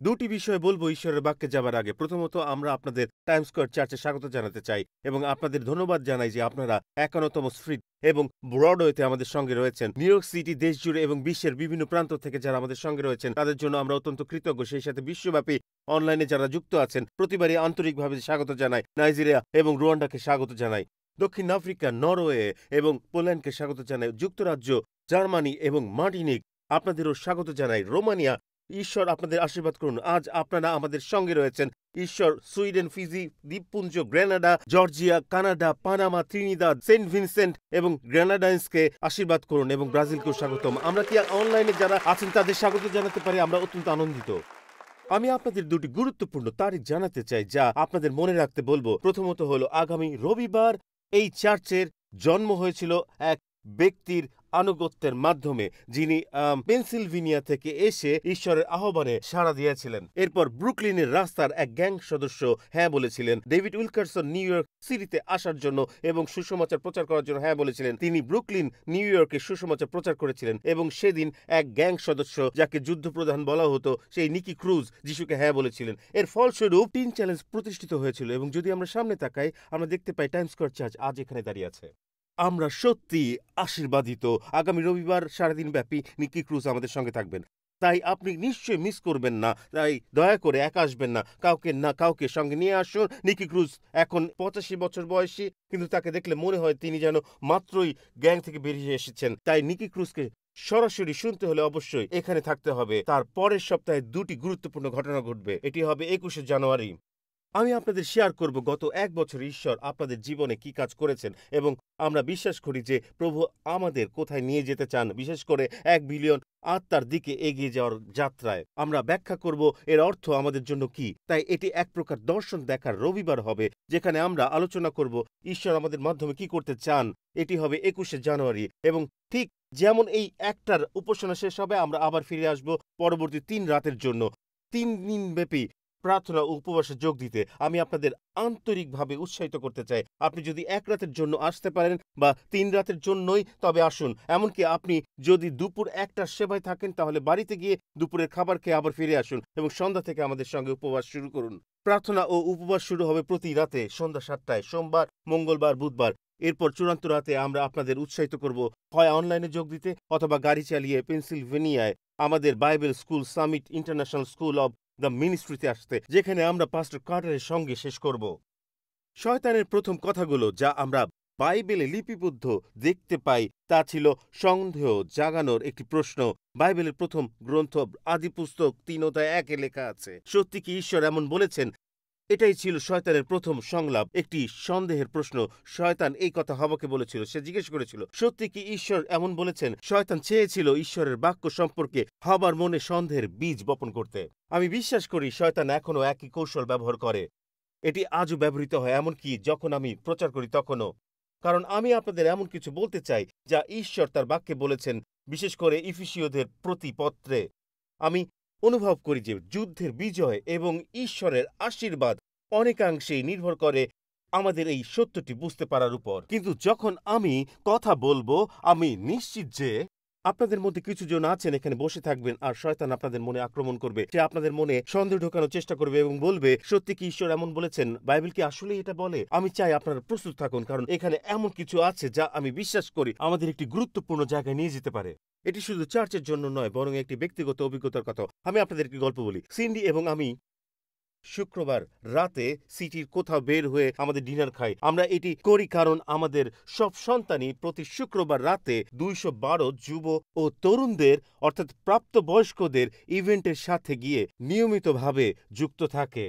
দুটি বিষয় বলবো ঈশ্বরের বাক্যে যাবার আগে। প্রথমত আমরা আপনাদের টাইমস স্কয়ার চার্চে স্বাগত জানাতে চাই এবং আপনাদের ধন্যবাদ জানাই যে আপনারা ৫১তম স্ট্রিট এবং ব্রডওয়েতে আমাদের সঙ্গে রয়েছেন। নিউ ইয়র্ক সিটি দেশজুড়ে এবং বিশ্বের বিভিন্ন প্রান্ত থেকে যারা আমাদের সঙ্গে রয়েছেন তাদের জন্য আমরা অত্যন্ত কৃতজ্ঞ। সেই সাথে বিশ্বব্যাপী অনলাইনে যারা যুক্ত আছেন প্রতিবারই আন্তরিকভাবে স্বাগত জানাই। নাইজেরিয়া এবং রুয়ান্ডাকে স্বাগত জানাই। দক্ষিণ আফ্রিকা, নরওয়ে এবং পোল্যান্ডকে স্বাগত জানাই। যুক্তরাজ্য, জার্মানি এবং মার্টিনিক আপনাদেরও স্বাগত জানাই। রোমানিয়া, ঈশ্বর আপনাদের আশীর্বাদ করুন। আজ আপনারা আমাদের সঙ্গে রয়েছেন। ঈশ্বর সুইডেন, ফিজি দ্বীপপুঞ্জ, Grenada, Georgia, Canada, Panama, Trinidad, Saint Vincent এবং গ্রেনাডাইন্সকে আশীর্বাদ করুন এবং ব্রাজিলকেও স্বাগতম। আমরা কি অনলাইনে যারা আছেন তাদের স্বাগত জানাতে পারি? আমরা অত্যন্ত আনন্দিত। আমি আপনাদের দুটি গুরুত্বপূর্ণ তারিখ জানাতে চাই যা আপনাদের মনে রাখতে বলবো। প্রথমত হলো আগামী রবিবার এই চার্চের জন্ম হয়েছিল এক ব্যক্তির আনুগত্যের মাধ্যমে, যিনি পেনসিলভেনিয়া থেকে এসে ঈশ্বরের আহ্বানে সাড়া দিয়েছিলেন। এরপর ব্রুকলিনের রাস্তার এক গ্যাং সদস্য হ্যাঁ বলেছিলেন। ডেভিড উইলকারসন নিউ ইয়র্ক সিটিতে আসার জন্য এবং সুসমাচার প্রচার করার জন্য হ্যাঁ বলেছিলেন। তিনি ব্রুকলিন, নিউ ইয়র্কে সুসমাচার প্রচার করেছিলেন এবং সেদিন এক গ্যাং সদস্য যাকে যুদ্ধপ্রধান বলা হতো, সেই নিকি ক্রুজ যিশুকে হ্যাঁ বলেছিলেন। এর ফলস্বরূপ টিন চ্যালেঞ্জ প্রতিষ্ঠিত হয়েছিল এবং যদি আমরা সামনে তাকাই আমরা দেখতে পাই টাইমস স্কয়ার চার্চ আজ এখানে দাঁড়িয়ে আছে। আমরা সত্যি আশীর্বাদিত। আগামী রবিবার সারাদিন ব্যাপী নিকি ক্রুজ আমাদের সঙ্গে থাকবেন। তাই আপনি নিশ্চয়ই মিস করবেন না। তাই দয়া করে একা আসবেন না, কাউকে সঙ্গে নিয়ে আসুন। নিকি ক্রুজ এখন ৮৫ বছর বয়সী, কিন্তু তাকে দেখলে মনে হয় তিনি যেন মাত্রই গ্যাং থেকে বেরিয়ে এসেছেন। তাই নিকি ক্রুজকে সরাসরি শুনতে হলে অবশ্যই এখানে থাকতে হবে। তার পরের সপ্তাহে দুটি গুরুত্বপূর্ণ ঘটনা ঘটবে। এটি হবে ২১শে জানুয়ারি। আমি আপনাদের শেয়ার করব গত ১ বছর ঈশ্বর আপনাদের জীবনে কি কাজ করেছেন এবং আমরা বিশ্বাস করি যে প্রভু আমাদের কোথায় নিয়ে যেতে চান, বিশেষ করে ১ বিলিয়ন আত্মার দিকে এগিয়ে যাওয়ার যাত্রায়। আমরা ব্যাখ্যা করব এর অর্থ আমাদের জন্য কি। তাই এটি এক প্রকার দর্শন দেখার রবিবার হবে, যেখানে আমরা আলোচনা করব ঈশ্বর আমাদের মাধ্যমে কি করতে চান। এটি হবে ২১শে জানুয়ারি এবং ঠিক যেমন এই একটার উপাসনা শেষ হবে, আমরা আবার ফিরে আসব পরবর্তী ৩ রাতের জন্য। ৩ দিন ব্যাপী প্রার্থনা ও উপবাসে যোগ দিতে আমি আপনাদের আন্তরিকভাবে উৎসাহিত করতে চাই। আপনি যদি ১ রাতের জন্য আসতে পারেন বা ৩ রাতের জন্যই, তবে আসুন। এমনকি আপনি যদি দুপুর ১টার সেবায় থাকেন তাহলে বাড়িতে গিয়ে দুপুরের খাবার খেয়ে আবার ফিরে আসুন এবং সন্ধ্যা থেকে আমাদের সঙ্গে উপবাস শুরু করুন। প্রার্থনা ও উপবাস শুরু হবে প্রতি রাতে সন্ধ্যা ৭টায়, সোমবার, মঙ্গলবার, বুধবার। এরপর চূড়ান্ত রাতে আমরা আপনাদের উৎসাহিত করব হয় অনলাইনে যোগ দিতে অথবা গাড়ি চালিয়ে পেনসিলভেনিয়ায় আমাদের bible school summit international school of the মিনিস্ট্রিতে আসতে, যেখানে আমরা পাস্টর কার্টারের সঙ্গে শেষ করব। শয়তানের প্রথম কথাগুলো যা আমরা বাইবেলে লিপিবদ্ধ দেখতে পাই তা ছিল সন্দেহ জাগানোর একটি প্রশ্ন। বাইবেলের প্রথম গ্রন্থ আদিপুস্তক ৩:১ লেখা আছে, সত্যি কি ঈশ্বর এমন বলেছেন? এটাই ছিল শয়তানের প্রথম সংলাপ, একটি সন্দেহের প্রশ্ন। শয়তান এই কথা হওয়াকে বলেছিল। সে জিজ্ঞেস করেছিল, সত্যি কি ঈশ্বর এমন বলেছেন? শয়তান চেয়েছিল ঈশ্বরের বাক্য সম্পর্কে হবার মনে সন্দেহের বীজ বপন করতে। আমি বিশ্বাস করি শয়তান এখনো একই কৌশল ব্যবহার করে। এটি আজও ব্যবহৃত হয়, এমনকি যখন আমি প্রচার করি তখনও। কারণ আমি আপনাদের এমন কিছু বলতে চাই যা ঈশ্বর তার বাক্যে বলেছেন, বিশেষ করে ইফিসীয়দের প্রতি পত্রে। আমি অনুভব করি যে যুদ্ধের বিজয় এবং ঈশ্বরের আশীর্বাদ অনেকাংশেই নির্ভর করে আমাদের এই সত্যটি বুঝতে পারার উপর। কিন্তু যখন আমি কথা বলবো, আমি নিশ্চিত যে আপনাদের মধ্যে কিছু জন আছেন এখানে বসে থাকবেন আর শয়তান আপনাদের মনে আক্রমণ করবে। সে আপনাদের মনে সন্দেহ ঢোকানোর চেষ্টা করবে এবং বলবে, সত্যি কি ঈশ্বর এমন বলেছেন? বাইবেল কি আসলেই এটা বলে? আমি চাই আপনারা প্রস্তুত থাকুন, কারণ এখানে এমন কিছু আছে যা আমি বিশ্বাস করি আমাদের একটি গুরুত্বপূর্ণ জায়গায় নিয়ে যেতে পারে। এটি শুধু চার্চের জন্য নয়, বরং একটি ব্যক্তিগত অভিজ্ঞতার কথা। আমি আপনাদের একটি গল্প বলি। সিন্ডি এবং আমি শুক্রবার রাতে সিটির কোথাও বের হয়ে আমাদের ডিনার খাই। আমরা এটি করি কারণ আমাদের সব সন্তানই প্রতি শুক্রবার রাতে ২১২ যুব ও তরুণদের অর্থাৎ প্রাপ্তবয়স্কদের ইভেন্টের সাথে গিয়ে নিয়মিতভাবে যুক্ত থাকে।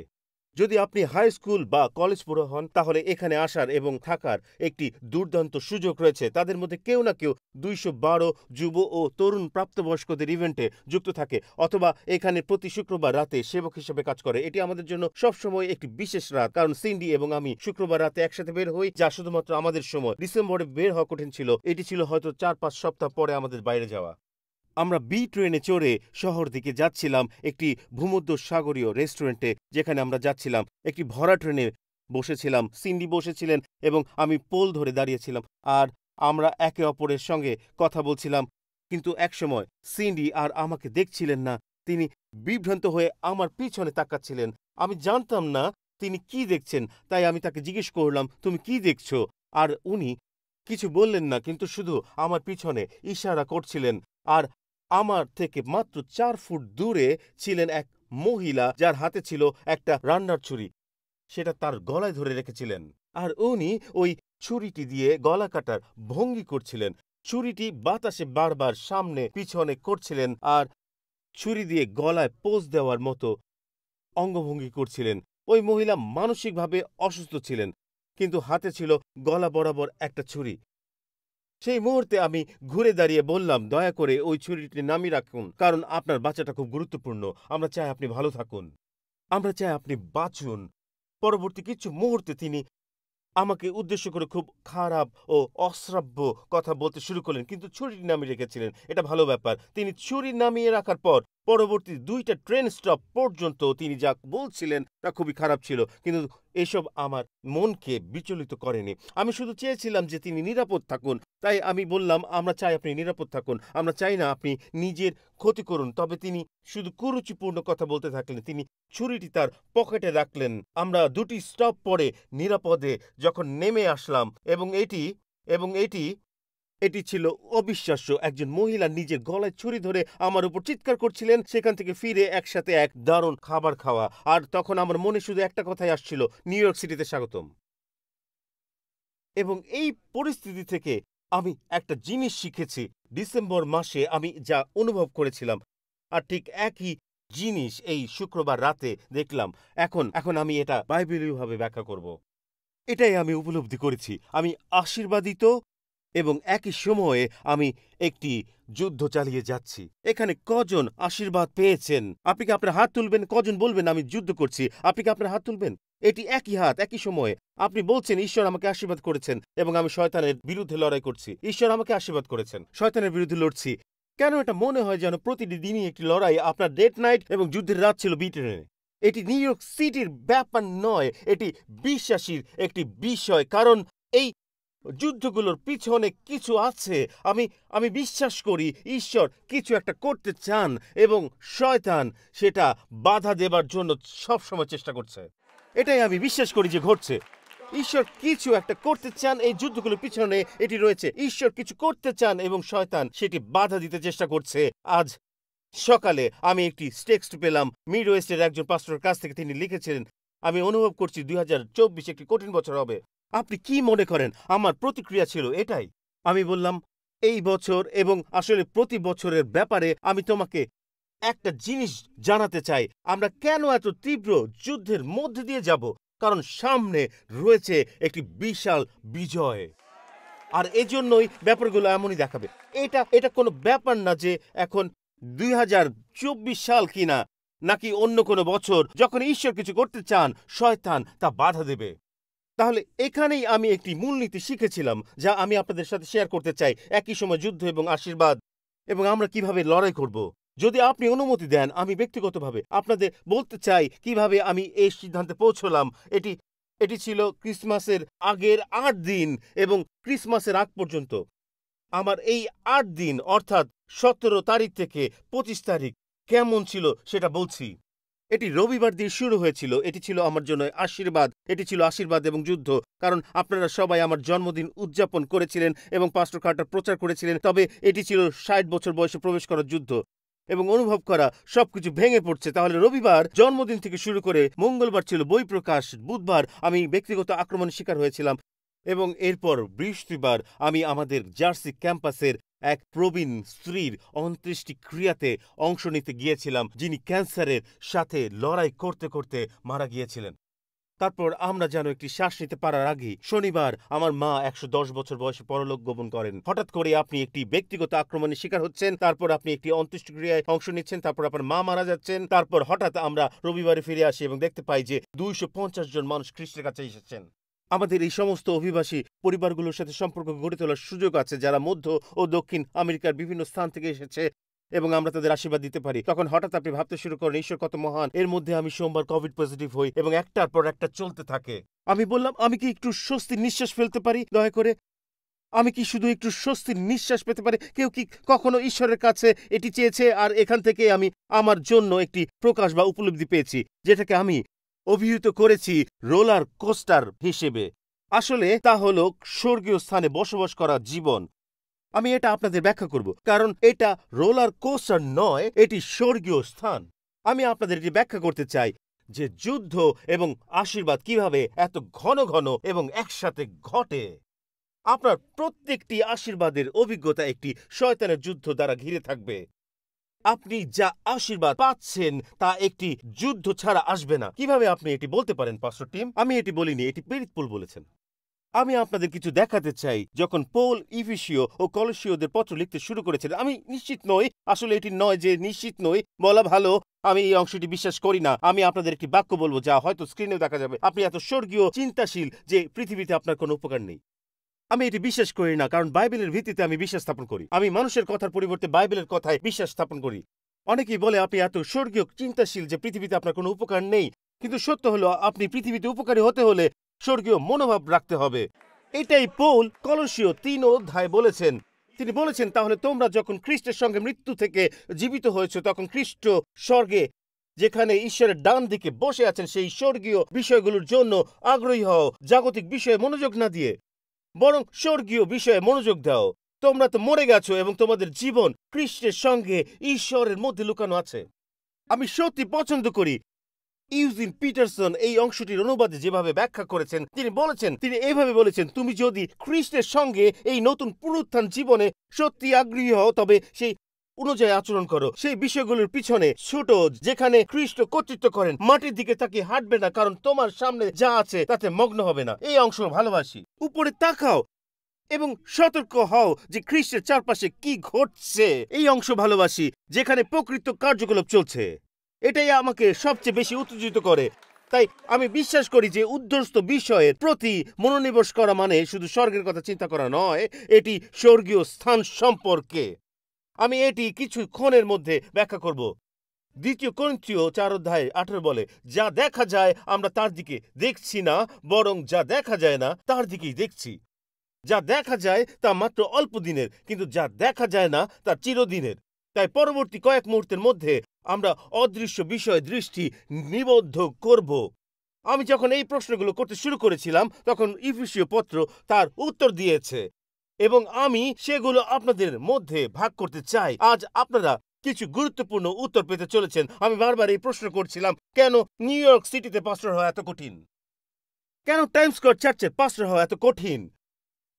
যদি আপনি হাই স্কুল বা কলেজ পড়ুয়া হন তাহলে এখানে আসার এবং থাকার একটি দুর্দান্ত সুযোগ রয়েছে। তাদের মধ্যে কেউ না কেউ ২১২ যুব ও তরুণ প্রাপ্তবয়স্কদের ইভেন্টে যুক্ত থাকে অথবা এখানে প্রতি শুক্রবার রাতে সেবক হিসেবে কাজ করে। এটি আমাদের জন্য সবসময় একটি বিশেষ রাত, কারণ সিন্ডি এবং আমি শুক্রবার রাতে একসাথে বের হই, যা শুধুমাত্র আমাদের সময়। ডিসেম্বরে বের হওয়া কঠিন ছিল। এটি ছিল হয়তো ৪-৫ সপ্তাহ পরে আমাদের বাইরে যাওয়া। আমরা বি ট্রেনে চড়ে শহর দিকে যাচ্ছিলাম একটি ভূমধ্য সাগরীয় রেস্টুরেন্টে, যেখানে আমরা যাচ্ছিলাম। একটি ভরা ট্রেনে বসেছিলাম, সিন্ডি বসেছিলেন এবং আমি পোল ধরে দাঁড়িয়েছিলাম আর আমরা একে অপরের সঙ্গে কথা বলছিলাম। কিন্তু একসময় সিন্ডি আর আমাকে দেখছিলেন না তিনি বিভ্রান্ত হয়ে আমার পিছনে তাকাচ্ছিলেন। আমি জানতাম না তিনি কি দেখছেন, তাই আমি তাকে জিজ্ঞেস করলাম, তুমি কি দেখছো? আর উনি কিছু বললেন না, কিন্তু শুধু আমার পিছনে ইশারা করছিলেন। আর আমার থেকে মাত্র ৪ ফুট দূরে ছিলেন এক মহিলা, যার হাতে ছিল একটা রান্নার ছুরি। সেটা তার গলায় ধরে রেখেছিলেন। আর উনি ওই ছুরিটি দিয়ে গলা কাটার ভঙ্গি করছিলেন। ছুরিটি বাতাসে বারবার সামনে পিছনে করছিলেন আর ছুরি দিয়ে গলায় পোঁচ দেওয়ার মতো অঙ্গভঙ্গি করছিলেন। ওই মহিলা মানসিকভাবে অসুস্থ ছিলেন, কিন্তু হাতে ছিল গলা বরাবর একটা ছুরি। সেই মুহূর্তে আমি ঘুরে দাঁড়িয়ে বললাম, দয়া করে ওই ছুরিটি নামিয়ে রাখুন, কারণ আপনার বাচ্চাটা খুব গুরুত্বপূর্ণ। আমরা চাই আপনি ভালো থাকুন, আমরা চাই আপনি বাঁচুন। পরবর্তী কিছু মুহূর্তে তিনি আমাকে উদ্দেশ্য করে খুব খারাপ ও অশ্রাব্য কথা বলতে শুরু করলেন, কিন্তু ছুরি নামিয়ে রেখেছিলেন। এটা ভালো ব্যাপার। তিনি ছুরি নামিয়ে রাখার পর পরবর্তী ২টা ট্রেন স্টপ পর্যন্ত তিনি যা বলছিলেন তা খুবই খারাপ ছিল, কিন্তু এসব আমার মনকে বিচলিত করেনি। আমি শুধু চেয়েছিলাম যে তিনি নিরাপদ থাকুন। তাই আমি বললাম, আমরা চাই আপনি নিরাপদ থাকুন, আমরা চাই না আপনি নিজের ক্ষতি করুন। তবে তিনি শুধু কুরুচিপূর্ণ কথা বলতে থাকলেন। তিনি ছুরিটি তার পকেটে রাখলেন। আমরা ২টি স্টপ পরে নিরাপদে যখন নেমে আসলাম, এবং এটি ছিল অবিশ্বাস্য। একজন মহিলা নিজের গলায় ছুরি ধরে আমার উপর চিৎকার করছিলেন, সেখান থেকে ফিরে একসাথে এক দারুণ খাবার খাওয়া। আর তখন আমার মনে শুধু একটা কথাই আসছিল, নিউ ইয়র্ক সিটিতে স্বাগতম। এবং এই পরিস্থিতি থেকে আমি একটা জিনিস শিখেছি। ডিসেম্বর মাসে আমি যা অনুভব করেছিলাম, আর ঠিক একই জিনিস এই শুক্রবার রাতে দেখলাম। এখন আমি এটা বাইবেলীয়ভাবে ব্যাখ্যা করব। এটাই আমি উপলব্ধি করেছি। আমি আশীর্বাদিত এবং একই সময়ে আমি একটি যুদ্ধ চালিয়ে যাচ্ছি। এখানে কজন আশীর্বাদ পেয়েছেন? আপনি কি আপনার হাত তুলবেন? কজন বলবেন আমি যুদ্ধ করছি? আপনি কি আপনার হাত তুলবেন? এটি একই হাত, একই সময়ে। আপনি বলছেন ঈশ্বর আমাকে আশীর্বাদ করেছেন এবং আমি শয়তানের বিরুদ্ধে লড়াই করছি। ঈশ্বর আমাকে আশীর্বাদ করেছেন, শয়তানের বিরুদ্ধে লড়ছি। কেন এটা মনে হয় যেন প্রতিটি দিনই একটি লড়াই? আপনার ডেট নাইট এবং যুদ্ধের রাত ছিল ব্রিটেনে। এটি নিউ ইয়র্ক সিটির ব্যাপার নয়, এটি বিশ্বাসীর একটি বিষয়। কারণ এই যুদ্ধগুলোর পিছনে কিছু আছে। আমি বিশ্বাস করি ঈশ্বর কিছু একটা করতে চান এবং শয়তান সেটা বাধা দেবার জন্য সবসময় চেষ্টা করছে। এটাই আমি বিশ্বাস করি যে ঘটছে। ঈশ্বর কিছু একটা করতে চান, এই যুদ্ধগুলোর পিছনে এটি রয়েছে। ঈশ্বর কিছু করতে চান এবং শয়তান সেটি বাধা দিতে চেষ্টা করছে। আজ সকালে আমি একটি টেক্সট পেলাম মিড ওয়েস্টের একজন পাস্টরের কাছ থেকে। তিনি লিখেছিলেন, আমি অনুভব করছি ২০২৪ একটি কঠিন বছর হবে। আপনি কি মনে করেন? আমার প্রতিক্রিয়া ছিল এটাই। আমি বললাম, এই বছর এবং আসলে প্রতি বছরের ব্যাপারে আমি তোমাকে একটা জিনিস জানাতে চাই। আমরা কেন এত তীব্র যুদ্ধের মধ্যে দিয়ে যাব? কারণ সামনে রয়েছে একটি বিশাল বিজয়। আর এজন্যই ব্যাপারগুলো এমনই দেখাবে। এটা কোনো ব্যাপার না যে এখন ২০২৪ সাল কিনা নাকি অন্য কোনো বছর। যখন ঈশ্বর কিছু করতে চান, শয়তান তা বাধা দেবে। তাহলে এখানেই আমি একটি মূলনীতি শিখেছিলাম, যা আমি আপনাদের সাথে শেয়ার করতে চাই। একই সময় যুদ্ধ এবং আশীর্বাদ, এবং আমরা কিভাবে লড়াই করব। যদি আপনি অনুমতি দেন, আমি ব্যক্তিগতভাবে আপনাদের বলতে চাই কিভাবে আমি এই সিদ্ধান্তে পৌঁছলাম। এটি ছিল ক্রিসমাসের আগের ৮ দিন এবং ক্রিসমাসের আগ পর্যন্ত আমার এই ৮ দিন, অর্থাৎ ১৭ তারিখ থেকে ২৫ তারিখ কেমন ছিল সেটা বলছি। এটি রবিবার দিয়ে শুরু হয়েছিল। এটি ছিল আমার জন্য আশীর্বাদ। এটি ছিল আশীর্বাদ এবং যুদ্ধ। কারণ আপনারা সবাই আমার জন্মদিন উদযাপন করেছিলেন এবং পাস্টর কার্টার প্রচার করেছিলেন। তবে এটি ছিল ৬০ বছর বয়সে প্রবেশ করার যুদ্ধ এবং অনুভব করা সবকিছু ভেঙে পড়ছে। তাহলে রবিবার জন্মদিন থেকে শুরু করে মঙ্গলবার ছিল বই প্রকাশ, বুধবার আমি ব্যক্তিগত আক্রমণের শিকার হয়েছিলাম এবং এরপর বৃহস্পতিবার আমি আমাদের জার্সি ক্যাম্পাসের এক প্রবীণ স্ত্রীর অন্ত্যেষ্টিক্রিয়াতে অংশ নিতে গিয়েছিলাম, যিনি ক্যান্সারের সাথে লড়াই করতে করতে মারা গিয়েছিলেন। তারপর আমরা যেন একটি শ্বাস নিতে পারার আগেই শনিবার আমার মা ১১০ বছর বয়সে পরলোক গমন করেন। হঠাৎ করে আপনি একটি ব্যক্তিগত আক্রমণের শিকার হচ্ছেন, তারপর আপনি একটি অন্ত্যেষ্টিক্রিয়ায় অংশ নিচ্ছেন, তারপর আপনার মা মারা যাচ্ছেন। তারপর হঠাৎ আমরা রবিবারে ফিরে আসি এবং দেখতে পাই যে ২৫০ জন মানুষ খ্রিস্টের কাছে এসেছেন। আমাদের এই সমস্ত অভিবাসী পরিবারগুলোর সাথে সম্পর্ক গড়ে তোলার সুযোগ আছে, যারা মধ্য ও দক্ষিণ আমেরিকার বিভিন্ন স্থান থেকে এসেছে, এবং আমরা তাদের আশীর্বাদ দিতে পারি। তখন হঠাৎ আপনি ভাবতে শুরু করেন, ঈশ্বর কত মহান। এর মধ্যে আমি সোমবার কোভিড পজিটিভ হই এবং একটার পর একটা চলতে থাকে। আমি বললাম, আমি কি একটু স্বস্তির নিঃশ্বাস ফেলতে পারি দয়া করে? আমি কি শুধু একটু স্বস্তির নিঃশ্বাস পেতে পারি? কেউ কি কখনো ঈশ্বরের কাছে এটি চেয়েছে? আর এখান থেকে আমি আমার জন্য একটি প্রকাশ বা উপলব্ধি পেয়েছি, যেটাকে আমি অভিহিত করেছি রোলার কোস্টার হিসেবে। আসলে তা হলো স্বর্গীয় স্থানে বসবাস করা জীবন। আমি এটা আপনাদের ব্যাখ্যা করব, কারণ এটা রোলার কোস্টার নয়, এটি স্বর্গীয় স্থান। আমি আপনাদের এটি ব্যাখ্যা করতে চাই যে যুদ্ধ এবং আশীর্বাদ কিভাবে এত ঘন ঘন এবং একসাথে ঘটে। আপনার প্রত্যেকটি আশীর্বাদের অভিজ্ঞতা একটি শয়তানের যুদ্ধ দ্বারা ঘিরে থাকবে। আপনি যা আশীর্বাদ পাচ্ছেন তা একটি যুদ্ধ ছাড়া আসবে না। কিভাবে আপনি এটি বলতে পারেন পাস্টর টিম? আমি এটি বলিনি, এটি প্রেরিত পৌল বলেছেন। আমি আপনাদের কিছু দেখাতে চাই। যখন পৌল ইফিসীয় ও কলসীয়দের পত্র লিখতে শুরু করেছিলেন, আমি নিশ্চিত নই, আসলে এটি নয় যে নিশ্চিত নই বলা ভালো, আমি এই অংশটি বিশ্বাস করি না। আমি আপনাদের একটি বাক্য বলবো যা হয়তো স্ক্রিনেও দেখা যাবে। আপনি এত স্বর্গীয় চিন্তাশীল যে পৃথিবীতে আপনার কোনো উপকার নেই। আমি এটি বিশ্বাস করি না, কারণ বাইবেলের ভিত্তিতে আমি বিশ্বাস স্থাপন করি। আমি মানুষের কথার পরিবর্তে বাইবেলের কথায় বিশ্বাস স্থাপন করি। অনেকেই বলে আপনি এত স্বর্গীয় চিন্তাশীল যে পৃথিবীতে আপনার কোনো উপকার নেই, কিন্তু সত্য হলো আপনি পৃথিবীতে উপকারী হতে হলে স্বর্গীয় মনোভাব রাখতে হবে। এটাই পৌল কলসীয় ৩ অধ্যায় বলেছেন। তিনি বলেছেন, তাহলে তোমরা যখন খ্রিস্টের সঙ্গে মৃত্যু থেকে জীবিত হয়েছ, তখন খ্রিস্ট স্বর্গে যেখানে ঈশ্বরের ডান দিকে বসে আছেন সেই স্বর্গীয় বিষয়গুলোর জন্য আগ্রহী হও। জাগতিক বিষয়ে মনোযোগ না দিয়ে বরং স্বর্গীয় বিষয়ে মনোযোগ দাও। তোমরা তো মরে গেছো এবং তোমাদের জীবন খ্রিস্টের সঙ্গে ঈশ্বরের মধ্যে লুকানো আছে। আমি সত্যি পছন্দ করি ইউজিন পিটারসন এই অংশটির অনুবাদে যেভাবে ব্যাখ্যা করেছেন। তিনি এইভাবে বলেছেন, তুমি যদি খ্রিস্টের সঙ্গে এই নতুন পুনরুত্থান জীবনে সত্যি আগ্রহী হও, তবে সেই অনুযায়ী আচরণ করো। সেই বিষয়গুলোর পিছনে ছোট, যেখানে খ্রিস্ট কর্তৃত্ব করেন, মাটির দিকে তাকিয়ে হাঁটবে না, কারণ তোমার সামনে যা আছে তাতে মগ্ন হবে না। এই অংশ ভালোবাসি। উপরে তাকাও এবং সতর্ক হও যে খ্রিস্টের চারপাশে কি ঘটছে। এই অংশ ভালোবাসি, যেখানে প্রকৃত কার্যকলাপ চলছে। এটাই আমাকে সবচেয়ে বেশি উত্তেজিত করে। তাই আমি বিশ্বাস করি যে উদ্ধস্ত বিষয়ের প্রতি মনোনিবেশ করা মানে শুধু স্বর্গের কথা চিন্তা করা নয়, এটি স্বর্গীয় স্থান সম্পর্কে। আমি এটি কিছুক্ষণের মধ্যে ব্যাখ্যা করব। ২ করিন্থীয় ৪ অধ্যায় ১৮ বলে, যা দেখা যায় আমরা তার দিকে দেখছি না, বরং যা দেখা যায় না তার দিকেই দেখছি। যা দেখা যায় তা মাত্র অল্প দিনের, কিন্তু যা দেখা যায় না তা চিরদিনের। তাই পরবর্তী কয়েক মুহূর্তের মধ্যে আমরা অদৃশ্য বিষয়ে দৃষ্টি নিবদ্ধ করব। আমি যখন এই প্রশ্নগুলো করতে শুরু করেছিলাম, তখন ইফিসীয় পত্র তার উত্তর দিয়েছে এবং আমি সেগুলো আপনাদের মধ্যে ভাগ করতে চাই। আজ আপনারা কিছু গুরুত্বপূর্ণ উত্তর পেতে চলেছেন। আমি বারবার এই প্রশ্ন করছিলাম, কেন নিউ ইয়র্ক সিটিতে পাস্টর হওয়া এত কঠিন? কেন টাইমস স্কয়ার চার্চের পাস্টর হওয়া এত কঠিন?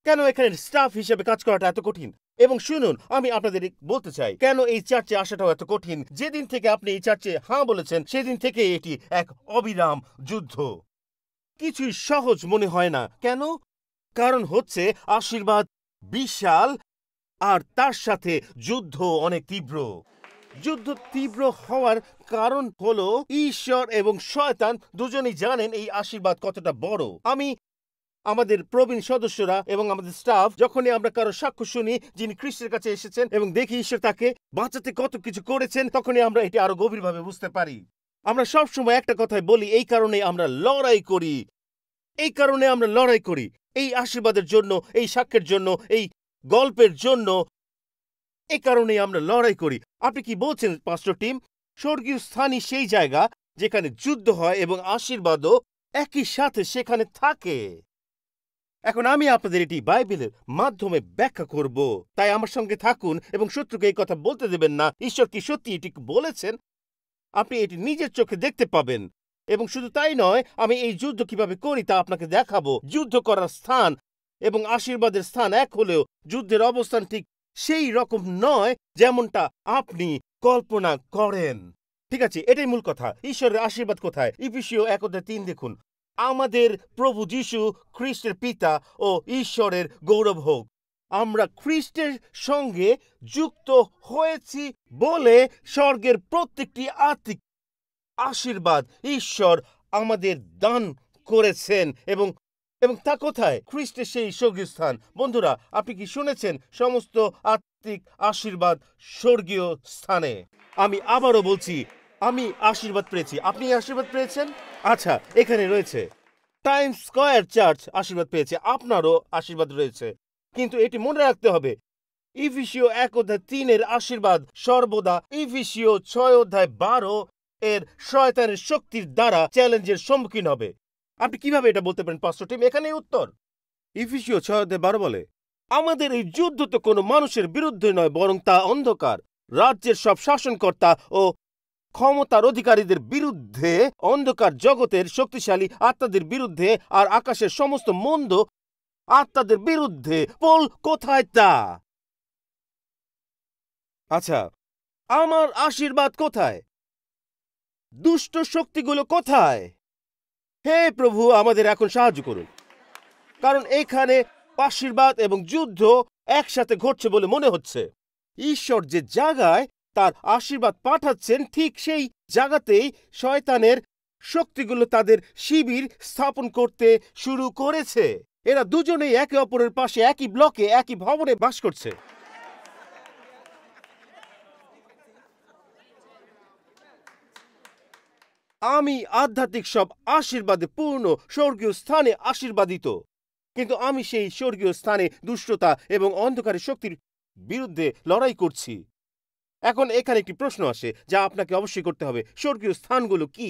কেন এখানে স্টাফ হিসেবে কাজ করাটা এত কঠিন? এবং শুনুন, আমি আপনাদের বলতে চাই কেন এই চার্চে আসাটাও এত কঠিন। যেদিন থেকে আপনি এই চার্চে হাঁ বলেছেন, সেদিন থেকে এটি এক অবিরাম যুদ্ধ। কিছুই সহজ মনে হয় না। কেন? কারণ হচ্ছে আশীর্বাদ বিশাল, আর তার সাথে যুদ্ধ অনেক তীব্র। যুদ্ধ তীব্র হওয়ার কারণ হলো ঈশ্বর এবং শয়তান দুজনেই জানেন এই আশীর্বাদ কতটা বড়। আমাদের প্রবীণ সদস্যরা এবং আমাদের স্টাফ, যখনই আমরা কারো সাক্ষ্য শুনি যিনি খ্রিস্টের কাছে এসেছেন এবং দেখি ঈশ্বর তাকে বাঁচাতে কত কিছু করেছেন, তখনই আমরা এটি আরো গভীরভাবে বুঝতে পারি। আমরা সবসময় একটা কথাই বলি, এই কারণে আমরা লড়াই করি। এই আশীর্বাদের জন্য, এই সাক্ষ্যের জন্য, এই গল্পের জন্য। এই কারণেই আমরা লড়াই করি। আপনি কি বলছেন পাস্টর টিম? স্বর্গীয় স্থানই সেই জায়গা যেখানে যুদ্ধ হয় এবং আশীর্বাদও একই সাথে সেখানে থাকে। এখন আমি আপনাদের এটি বাইবেলের মাধ্যমে ব্যাখ্যা করব। তাই আমার সঙ্গে থাকুন এবং শত্রুকে এই কথা বলতে দেবেন না। ঈশ্বর কি সত্যি এটি বলেছেন? আপনি এটি নিজের চোখে দেখতে পাবেন। এবং শুধু তাই নয়, আমি এই যুদ্ধ কিভাবে করি তা আপনাকে দেখাবো। যুদ্ধ করার স্থান এবং আশীর্বাদের স্থান এক হলেও যুদ্ধের অবস্থান ঠিক সেই রকম নয় যেমনটা আপনি কল্পনা করেন। ঠিক আছে, এটাই মূল কথা। ঈশ্বরের আশীর্বাদ কোথায়? ইফিসীয় 1:3 দেখুন। আমাদের প্রভু যীশু খ্রিস্টের পিতা ও ঈশ্বরের গৌরব হোক। আমরা খ্রিস্টের সঙ্গে যুক্ত হয়েছি বলে স্বর্গের প্রত্যেকটি আত্মিক আশীর্বাদ ঈশ্বর আমাদের দান করেছেন। এবং তা কোথায়? খ্রিস্টের সেই স্বর্গীয় স্থান। বন্ধুরা, আপনি কি শুনেছেন? সমস্ত আত্মিক আশীর্বাদ স্বর্গীয় স্থানে। আমি আবারও বলছি, আমি আশীর্বাদ পেয়েছি। আপনি আশীর্বাদ পেয়েছেন? আচ্ছা, এখানে রয়েছে। টাইমস স্কয়ার চার্চ আশীর্বাদ পেয়েছে। আপনারও আশীর্বাদ রয়েছে। কিন্তু এটি মনে রাখতে হবে, ইফিসীয় 1:3 আশীর্বাদ সর্বদা ইফিসীয় 6:12 এর শয়তানের শক্তির দ্বারা চ্যালেঞ্জের সম্মুখীন হবে। আপনি কিভাবে এটা বলতে পারেন পাস্টর টিম? এখানেই উত্তর। ইফিসীয় 6:12 বলে, আমাদের এই যুদ্ধ তো কোনো মানুষের বিরুদ্ধে নয়, বরং তা অন্ধকার রাজ্যের সব শাসনকর্তা ও ক্ষমতার অধিকারীদের বিরুদ্ধে, অন্ধকার জগতের শক্তিশালী আত্মাদের বিরুদ্ধে, আর আকাশের সমস্ত মন্দ আত্মাদের বিরুদ্ধে। পল, কোথায় তা? আচ্ছা, আমার আশীর্বাদ কোথায়? দুষ্ট শক্তিগুলো কোথায়? হে প্রভু, আমাদের এখন সাহায্য করুন, কারণ এখানে আশীর্বাদ এবং যুদ্ধ একসাথে ঘটছে বলে মনে হচ্ছে। ঈশ্বর যে জায়গায় তার আশীর্বাদ পাঠাচ্ছেন, ঠিক সেই জায়গাতেই শয়তানের শক্তিগুলো তাদের শিবির স্থাপন করতে শুরু করেছে। এরা দুজনেই একে অপরের পাশে একই ব্লকে, একই ভবনে বাস করছে। আমি আধ্যাত্মিক সব আশীর্বাদে পূর্ণ স্বর্গীয় স্থানে আশীর্বাদিত, কিন্তু আমি সেই স্বর্গীয় স্থানে দুষ্টতা এবং অন্ধকারের শক্তির বিরুদ্ধে লড়াই করছি। এখন এখানে একটি প্রশ্ন আসে যা আপনাকে অবশ্যই করতে হবে, স্বর্গীয় স্থানগুলো কি?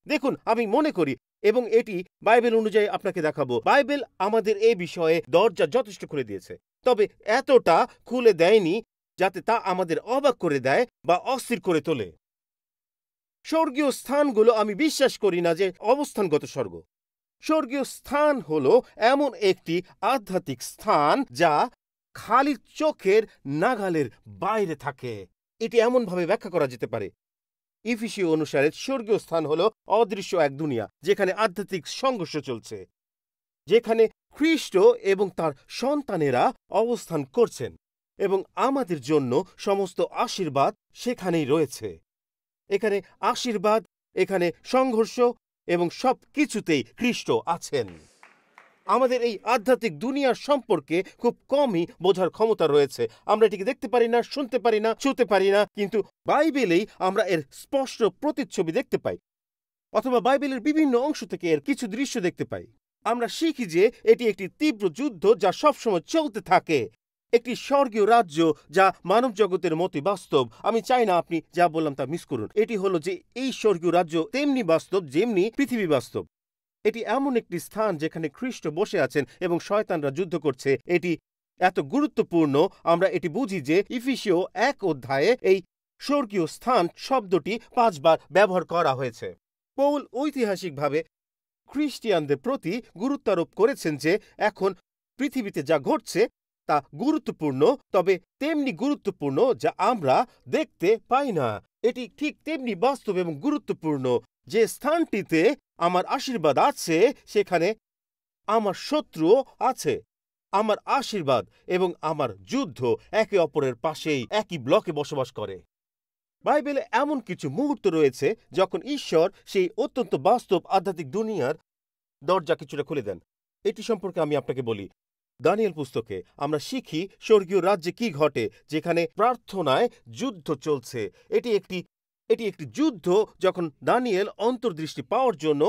দেখুন, আমি মনে করি, এবং এটি বাইবেল অনুযায়ী আপনাকে দেখাবো, বাইবেল আমাদের এই বিষয়ে দরজা যথেষ্ট খুলে দিয়েছে, তবে এতটা খুলে দেয়নি যাতে তা আমাদের অবাক করে দেয় বা অস্থির করে তোলে। স্বর্গীয় স্থানগুলো আমি বিশ্বাস করি না যে অবস্থানগত স্বর্গ। স্বর্গীয় স্থান হলো এমন একটি আধ্যাত্মিক স্থান যা খালি চোখের নাগালের বাইরে থাকে। এটি এমনভাবে ব্যাখ্যা করা যেতে পারে, ইফিসীয় অনুসারে স্বর্গীয় স্থান হলো অদৃশ্য এক দুনিয়া যেখানে আধ্যাত্মিক সংঘর্ষ চলছে, যেখানে খ্রিস্ট এবং তার সন্তানেরা অবস্থান করছেন, এবং আমাদের জন্য সমস্ত আশীর্বাদ সেখানেই রয়েছে। এখানে আশীর্বাদ, এখানে সংঘর্ষ, এবং সব কিছুতেই খ্রিস্ট আছেন। আমাদের এই আধ্যাত্মিক দুনিয়ার সম্পর্কে খুব কমই বোঝার ক্ষমতা রয়েছে। আমরা এটিকে দেখতে পারি না, শুনতে পারি না, ছুঁতে পারি না, কিন্তু বাইবেলেই আমরা এর স্পষ্ট প্রতিচ্ছবি দেখতে পাই, অথবা বাইবেলের বিভিন্ন অংশ থেকে এর কিছু দৃশ্য দেখতে পাই। আমরা শিখি যে এটি একটি তীব্র যুদ্ধ যা সবসময় চলতে থাকে, একটি স্বর্গীয় রাজ্য যা মানব জগতের মতোই বাস্তব। আমি চাই না আপনি যা বললাম তা মিস করুন। এটি হলো যে এই স্বর্গীয় রাজ্য তেমনি বাস্তব যেমনি পৃথিবী বাস্তব। এটি এমন একটি স্থান যেখানে খ্রিস্ট বসে আছেন এবং শয়তানরা যুদ্ধ করছে। এটি এত গুরুত্বপূর্ণ, আমরা এটি বুঝি যে ইফিসীয় 1 অধ্যায়ে এই স্বর্গীয় স্থান শব্দটি 5 বার ব্যবহার করা হয়েছে। পৌল ঐতিহাসিকভাবে খ্রিস্টিয়ানদের প্রতি গুরুত্বারোপ করেছেন যে এখন পৃথিবীতে যা ঘটছে তা গুরুত্বপূর্ণ, তবে তেমনি গুরুত্বপূর্ণ যা আমরা দেখতে পাই না। এটি ঠিক তেমনি বাস্তব এবং গুরুত্বপূর্ণ। যে স্থানটিতে আমার আশীর্বাদ আছে সেখানে আমার শত্রুও আছে। আমার আশীর্বাদ এবং আমার যুদ্ধ একে অপরের পাশেই একই ব্লকে বসবাস করে। বাইবেলে এমন কিছু মুহূর্ত রয়েছে যখন ঈশ্বর সেই অত্যন্ত বাস্তব আধ্যাত্মিক দুনিয়ার দরজা কিছুটা খুলে দেন। এটি সম্পর্কে আমি আপনাকে বলি, দানিয়েল পুস্তকে আমরা শিখি স্বর্গীয় রাজ্যে কি ঘটে, যেখানে প্রার্থনায় যুদ্ধ চলছে। এটি একটি যুদ্ধ যখন দানিয়েল অন্তর্দৃষ্টি পাওয়ার জন্য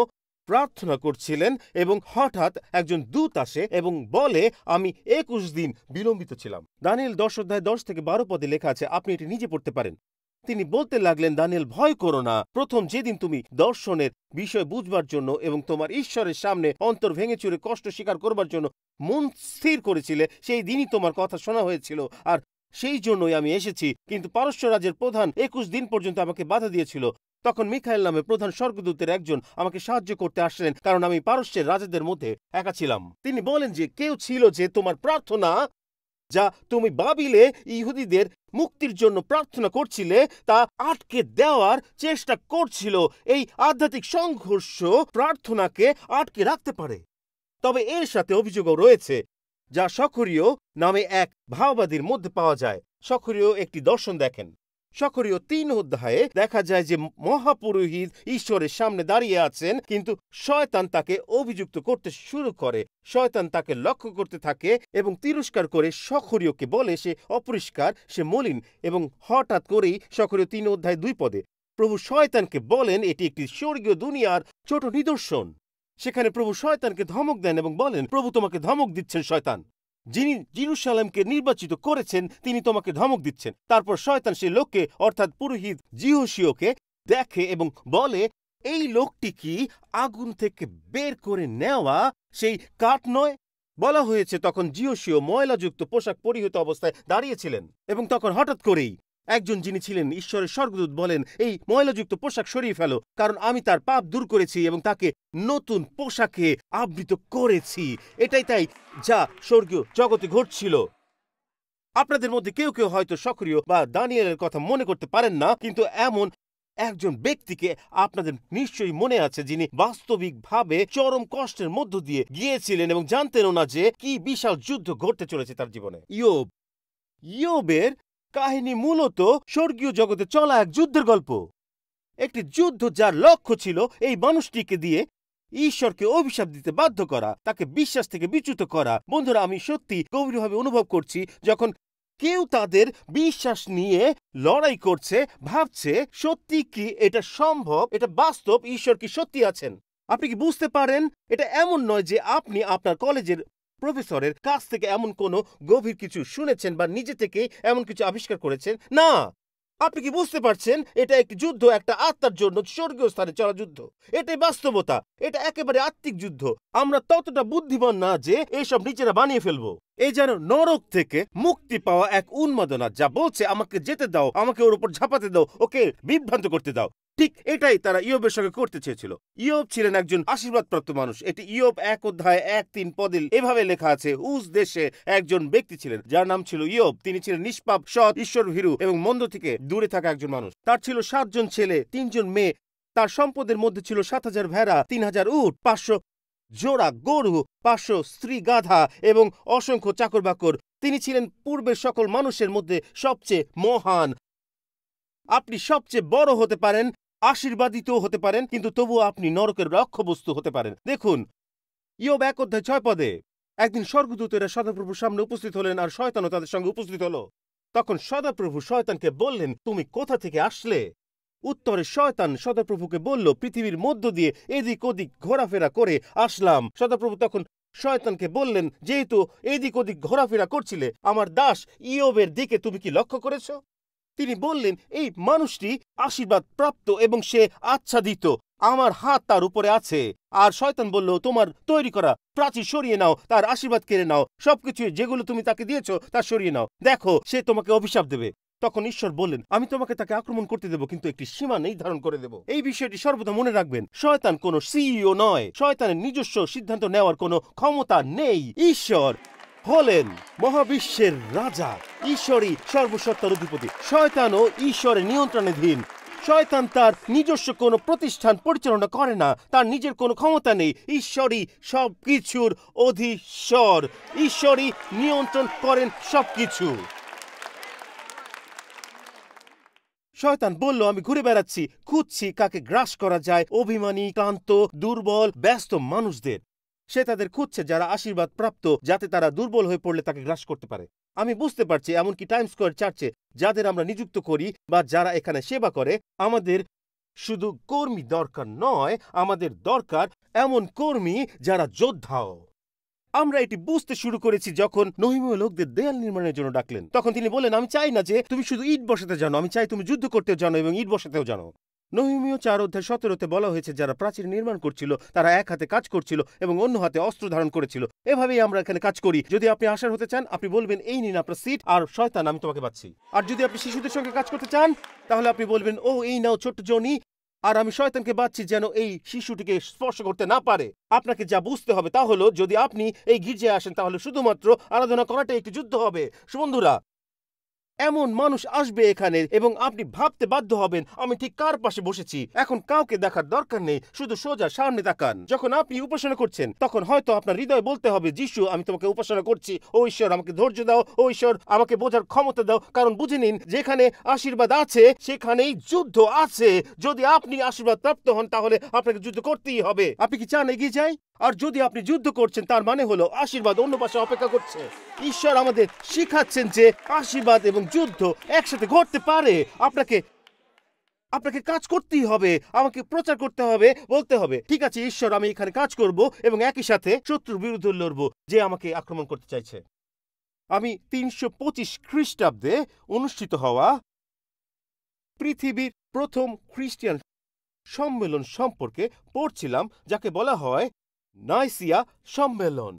প্রার্থনা করছিলেন, এবং হঠাৎ একজন দূত আসে এবং বলে, আমি 21 দিন বিলম্বিত ছিলাম। দানিয়েল 10 অধ্যায় 10 থেকে 12 পদে লেখা আছে, আপনি এটি নিজে পড়তে পারেন। তিনি বলতে লাগলেন, দানিয়েল, ভয় করো না। প্রথম যেদিন তুমি দর্শনের বিষয় বুঝবার জন্য এবং তোমার ঈশ্বরের সামনে অন্তর ভেঙে চুরে কষ্ট স্বীকার করবার জন্য মন স্থির করেছিলে, সেই দিনই তোমার কথা শোনা হয়েছিল, আর সেই জন্যই আমি এসেছি। কিন্তু পারস্য রাজ্যের প্রধান 21 দিন পর্যন্ত আমাকে বাধা দিয়েছিল। তখন মিখাইল নামে প্রধান স্বর্গদূতের একজন আমাকে সাহায্য করতে আসলেন, কারণ আমি পারস্যের রাজাদের মধ্যে একা ছিলাম। তিনি বলেন যে কেউ ছিল যে তোমার প্রার্থনা, যা তুমি বাবিলে ইহুদিদের মুক্তির জন্য প্রার্থনা করছিলে, তা আটকে দেওয়ার চেষ্টা করছিল। এই আধ্যাত্মিক সংঘর্ষ প্রার্থনাকে আটকে রাখতে পারে। তবে এর সাথে অভিযোগও রয়েছে, যা সখরীয় নামে এক ভাওবাদীর মধ্যে পাওয়া যায়। সখরীয় একটি দর্শন দেখেন। সখরীয় 3 অধ্যায়ে দেখা যায় যে মহাপুরোহিত ঈশ্বরের সামনে দাঁড়িয়ে আছেন, কিন্তু শয়তান তাকে অভিযুক্ত করতে শুরু করে। শয়তান তাকে লক্ষ্য করতে থাকে এবং তিরস্কার করে সখরীয়কে বলে সে অপরিষ্কার, সে মলিন, এবং হঠাৎ করেই সখরীয় 3 অধ্যায় 2 পদে প্রভু শয়তানকে বলেন এটি একটি স্বর্গীয় দুনিয়ার ছোট নিদর্শন। সেখানে প্রভু শয়তানকে ধমক দেন এবং বলেন, প্রভু তোমাকে ধমক দিচ্ছেন শয়তান। যিনি জেরুসালেমকে নির্বাচিত করেছেন তিনি তোমাকে ধমক দিচ্ছেন। তারপর শয়তান সেই লোককে অর্থাৎ পুরোহিত যিহোশীয়কে দেখে এবং বলে, এই লোকটি কি আগুন থেকে বের করে নেওয়া সেই কাঠ নয়? বলা হয়েছে তখন যিহোশীয় ময়লাযুক্ত পোশাক পরিহিত অবস্থায় দাঁড়িয়েছিলেন এবং তখন হঠাৎ করেই একজন যিনি ছিলেন ঈশ্বরের স্বর্গদূত বলেন, এই ময়লাযুক্ত পোশাক সরিয়ে ফেলো, কারণ আমি তার পাপ দূর করেছি এবং তাকে নতুন পোশাকে আবৃত করেছি। এটাই তাই যা স্বর্গীয় জগতে ঘটছিল। আপনাদের মধ্যে কেউ কেউ হয়তো সক্রিয় বা দানিয়েলের কথা মনে করতে পারেন না, কিন্তু এমন একজন ব্যক্তিকে আপনাদের নিশ্চয়ই মনে আছে যিনি বাস্তবিকভাবে চরম কষ্টের মধ্য দিয়ে গিয়েছিলেন এবং জানতেনও না যে কি বিশাল যুদ্ধ ঘটতে চলেছে তার জীবনে। ইয়োব। ইয়োবের কাহিনী মূলত স্বর্গীয় জগতে চলা এক যুদ্ধের গল্প। একটি যুদ্ধ যার লক্ষ্য ছিল এই মানুষটিকে দিয়ে ঈশ্বরকে অভিশাপ দিতে বাধ্য করা, তাকে বিশ্বাস থেকে বিচ্যুত করা। বন্ধুরা, আমি সত্যি গভীরভাবে অনুভব করছি যখন কেউ তাদের বিশ্বাস নিয়ে লড়াই করছে, ভাবছে সত্যি কি এটা সম্ভব, এটা বাস্তব, ঈশ্বর কি সত্যি আছেন। আপনি কি বুঝতে পারেন? এটা এমন নয় যে আপনি আপনার কলেজের প্রফেসরের কাছ থেকে এমন কোনো গভীর কিছু শুনেছেন বা নিজে থেকে এমন কিছু আবিষ্কার করেছেন। না, আপনি কি বুঝতে পারছেন? এটা একটি যুদ্ধ, একটা আত্মার জন্য স্বর্গীয় স্থানে চলা যুদ্ধ। এটাই বাস্তবতা। এটা একেবারে আত্মিক যুদ্ধ। আমরা ততটা বুদ্ধিমান না যে এসব নিজেরা বানিয়ে ফেলবো। এই যেন নরক থেকে মুক্তি পাওয়া এক উন্মাদনা যা বলছে আমাকে যেতে দাও, আমাকে ওর উপর ঝাঁপাতে দাও, ওকে বিভ্রান্ত করতে দাও। ঠিক এটাই তারা ইয়োবের সঙ্গে করতে চেয়েছিল। ইয়োব ছিলেন একজন আশীর্বাদপ্রাপ্ত মানুষ। এটি ইয়োব 1:1-3 পদে এভাবে লেখা আছে, উজ দেশে একজন ব্যক্তি ছিলেন যার নাম ছিল ইয়োব। তিনি ছিলেন নিষ্পাপ, সৎ, ঈশ্বরভীরু এবং মন্দ থেকে দূরে থাকা একজন মানুষ। তার ছিল 7 জন ছেলে, 3 জন মেয়ে। তার সম্পদের মধ্যে ছিল 7,000 ভেড়া, 3,000 উট, 500 জোড়া গরু, 500 স্ত্রী গাধা এবং অসংখ্য চাকর বাকর। তিনি ছিলেন পূর্বের সকল মানুষের মধ্যে সবচেয়ে মহান। আপনি সবচেয়ে বড় হতে পারেন, আশীর্বাদিত হতে পারেন, কিন্তু তবুও আপনি নরকের লক্ষ্যবস্তু হতে পারেন। দেখুন ইয়োব 1:6 পদে, একদিন স্বর্গদূতেরা সদাপ্রভুর সামনে উপস্থিত হলেন আর শয়তানও তাদের সঙ্গে উপস্থিত হলো। তখন সদাপ্রভু শয়তানকে বললেন, তুমি কোথা থেকে আসলে? উত্তরে শয়তান সদাপ্রভুকে বলল, পৃথিবীর মধ্য দিয়ে এদিক ওদিক ঘোরাফেরা করে আসলাম। সদাপ্রভু তখন শয়তানকে বললেন, যেহেতু এদিক ওদিক ঘোরাফেরা করছিলে, আমার দাস ইয়োবের দিকে তুমি কি লক্ষ্য করেছ? তিনি বললেন, এই মানুষটি আশীর্বাদ প্রাপ্ত এবং সে আচ্ছাদিত, আমার হাত তার উপরে আছে। আর শয়তান বলল, তোমার তৈরি করা প্রাচীর সরিয়ে নাও, তার আশীর্বাদ কেড়ে নাও, সবকিছু যেগুলো তুমি তাকে দিয়েছ তা সরিয়ে নাও, দেখো সে তোমাকে অভিশাপ দেবে। তখন ঈশ্বর বললেন, আমি তোমাকে তাকে আক্রমণ করতে দেব, কিন্তু একটি সীমা নির্ধারণ করে দেব। এই বিষয়টি সর্বদা মনে রাখবেন। শয়তান কোনো সিইও নয়। শয়তানের নিজস্ব সিদ্ধান্ত নেওয়ার কোনো ক্ষমতা নেই। ঈশ্বর হলেন মহাবিশ্বের রাজা, ঈশ্বরই সর্বসত্তার অধিপতি। শয়তানও ঈশ্বরের নিয়ন্ত্রণাধীন। শয়তান তার নিজস্ব কোনো প্রতিষ্ঠান পরিচালনা করে না, তার নিজের কোনো ক্ষমতা নেই। ঈশ্বরই সবকিছুর অধীশ্বর, ঈশ্বরই নিয়ন্ত্রণ করেন সবকিছু। শয়তান বলল, আমি ঘুরে বেড়াচ্ছি, খুঁজছি কাকে গ্রাস করা যায়, অভিমানী, ক্লান্ত, দুর্বল, ব্যস্ত মানুষদের। সে তাদের খুঁজছে যারা আশীর্বাদ প্রাপ্ত, যাতে তারা দুর্বল হয়ে পড়লে তাকে গ্রাস করতে পারে। আমি বুঝতে পারছি, এমনকি টাইম স্কয়ার চার্চে যাদের আমরা নিযুক্ত করি বা যারা এখানে সেবা করে, আমাদের শুধু কর্মী দরকার নয়, আমাদের দরকার এমন কর্মী যারা যোদ্ধাও। আমরা এটি বুঝতে শুরু করেছি যখন নহিমীয় লোকদের দেয়াল নির্মাণের জন্য ডাকলেন। তখন তিনি বললেন, আমি চাই না যে তুমি শুধু ইট বসাতে জানো, আমি চাই তুমি যুদ্ধ করতেও জানো এবং ইট বসাতেও জানো। নহিমীয় 4:17 বলা হয়েছে, যারা প্রাচীর নির্মাণ করছিল তারা এক হাতে কাজ করছিল এবং অন্য হাতে অস্ত্র ধারণ করেছিল। এভাবেই আমরা এখানে কাজ করি। যদি আপনি আশার হতে চান, আপনি বলবেন, এই নিন আপনার সিট, আর শয়তান আমি তোমাকে পাচ্ছি। আর যদি আপনি শিশুদের সঙ্গে কাজ করতে চান, তাহলে আপনি বলবেন, ও এই নাও ছোট্ট জনি, আর আমি শয়তানকে বাঁচছি যেন এই শিশুটিকে স্পর্শ করতে না পারে। আপনাকে যা বুঝতে হবে তা হলো, যদি আপনি এই গির্জায় আসেন তাহলে শুধুমাত্র আরাধনা করাটাই একটি যুদ্ধ হবে। বন্ধুরা, এমন মানুষ আসবে এখানে এবং আপনি ভাবতে বাধ্য হবেন, আমি ঠিক কার পাশে বসেছি। এখন কাউকে দেখার দরকার নেই, শুধু সোজা সামনে তাকান। যখন আপনি উপাসনা করছেন, তখন হয়তো আপনার হৃদয় বলতে হবে, যিশু আমি তোমাকে উপাসনা করছি, ও ঈশ্বর আমাকে ধৈর্য দাও, ও ঈশ্বর আমাকে বোঝার ক্ষমতা দাও। কারণ বুঝে নিন, যেখানে আশীর্বাদ আছে সেখানেই যুদ্ধ আছে। যদি আপনি আশীর্বাদ প্রাপ্ত হন, তাহলে আপনাকে যুদ্ধ করতেই হবে। আপনি কি চান এগিয়ে যাই? আর যদি আপনি যুদ্ধ করছেন, তার মানে হলো আশীর্বাদ অন্য পাশে অপেক্ষা করছে। ঈশ্বর আমাদের শিখাচ্ছেন যে আশীর্বাদ এবং যুদ্ধ একসাথে ঘটতে পারে। আপনাকে কাজ করতেই হবে, আমাকে প্রচার করতে হবে, বলতে হবে, ঠিক আছে ঈশ্বর আমি এখানে কাজ করব এবং একই সাথে শত্রুর বিরুদ্ধে লড়ব যে আমাকে আক্রমণ করতে চাইছে। আমি 325 খ্রিস্টাব্দে অনুষ্ঠিত হওয়া পৃথিবীর প্রথম খ্রিস্টান সম্মেলন সম্পর্কে পড়ছিলাম, যাকে বলা হয় নাইসিয়া সম্মেলন।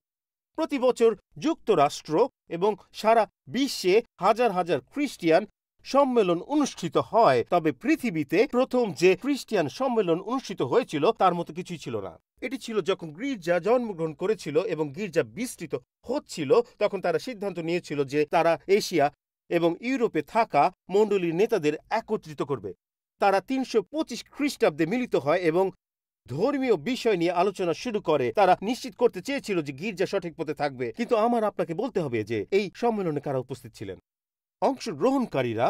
প্রতি বছর যুক্তরাষ্ট্র এবং সারা বিশ্বে হাজার হাজার খ্রিস্টান সম্মেলন অনুষ্ঠিত হয়, তবে পৃথিবীতে প্রথম যে খ্রিস্টান সম্মেলন অনুষ্ঠিত হয়েছিল তার মতো কিছুই ছিল না। এটি ছিল যখন গির্জা জন্মগ্রহণ করেছিল এবং গির্জা বিস্তৃত হচ্ছিল, তখন তারা সিদ্ধান্ত নিয়েছিল যে তারা এশিয়া এবং ইউরোপে থাকা মণ্ডলীর নেতাদের একত্রিত করবে। তারা 325 খ্রিস্টাব্দে মিলিত হয় এবং ধর্মীয় বিষয় নিয়ে আলোচনা শুরু করে। তারা নিশ্চিত করতে চেয়েছিল যে গির্জা সঠিক পথে থাকবে। কিন্তু আমার আপনাকে বলতে হবে যে এই সম্মেলনে কারা উপস্থিত ছিলেন। অংশগ্রহণকারীরা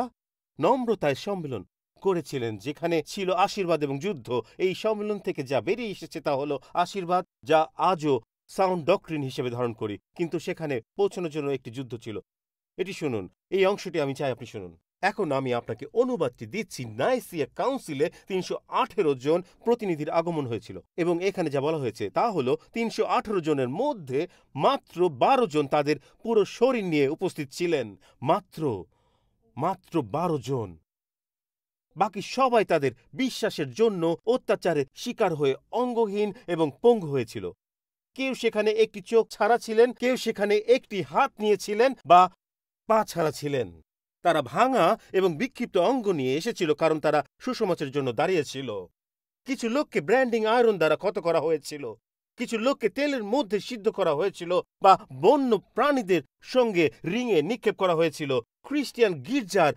নম্রতায় সম্মেলন করেছিলেন, যেখানে ছিল আশীর্বাদ এবং যুদ্ধ। এই সম্মেলন থেকে যা বেরিয়ে এসেছে তা হলো আশীর্বাদ, যা আজও সাউন্ড ডক্ট্রিন হিসেবে ধারণ করি, কিন্তু সেখানে পৌঁছানোর জন্য একটি যুদ্ধ ছিল। এটি শুনুন, এই অংশটি আমি চাই আপনি শুনুন। এখন আমি আপনাকে অনুবাদটি দিচ্ছি। নাইসিয়া কাউন্সিলে 318 জন প্রতিনিধির আগমন হয়েছিল এবং এখানে যা বলা হয়েছে তা হলো 318 জনের মধ্যে মাত্র 12 জন তাদের পুরো শরীর নিয়ে উপস্থিত ছিলেন। মাত্র 12 জন। বাকি সবাই তাদের বিশ্বাসের জন্য অত্যাচারের শিকার হয়ে অঙ্গহীন এবং পঙ্গু হয়েছিল। কেউ সেখানে একটি চোখ ছাড়া ছিলেন, কেউ সেখানে একটি হাত নিয়েছিলেন বা পা ছাড়া ছিলেন। তারা ভাঙা এবং বিক্ষিপ্ত অঙ্গ নিয়ে এসেছিল কারণ তারা সুসমাচারের জন্য দাঁড়িয়েছিল। কিছু লোককে ব্র্যান্ডিং আয়রন দ্বারা ক্ষত করা হয়েছিল, কিছু লোককে তেলের মধ্যে সিদ্ধ করা হয়েছিল বা বন্য প্রাণীদের সঙ্গে রিঙে নিক্ষেপ করা হয়েছিল। খ্রিস্টান গির্জার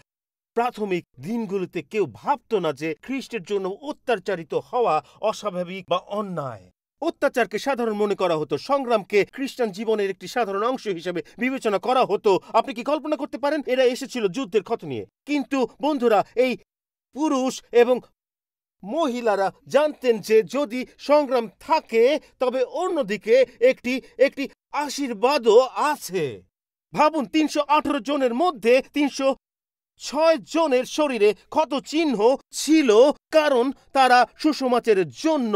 প্রাথমিক দিনগুলোতে কেউ ভাবত না যে খ্রিস্টের জন্য অত্যাচারিত হওয়া অস্বাভাবিক বা অন্যায়। অত্যাচারকে সাধারণ মনে করা হতো, সংগ্রামকে খ্রিস্টান জীবনের একটি সাধারণ অংশ হিসেবে বিবেচনা করা হতো। আপনি কি কল্পনা করতে পারেন? এরা এসেছিল যুদ্ধের ক্ষত নিয়ে। কিন্তু বন্ধুরা, এই পুরুষ এবং মহিলারা জানতেন যে যদি সংগ্রাম থাকে তবে অন্যদিকে একটি আশীর্বাদও আছে। ভাবুন, 318 জনের মধ্যে 306 জনের শরীরে ক্ষত চিহ্ন ছিল, কারণ তারা সুসমাচারের জন্য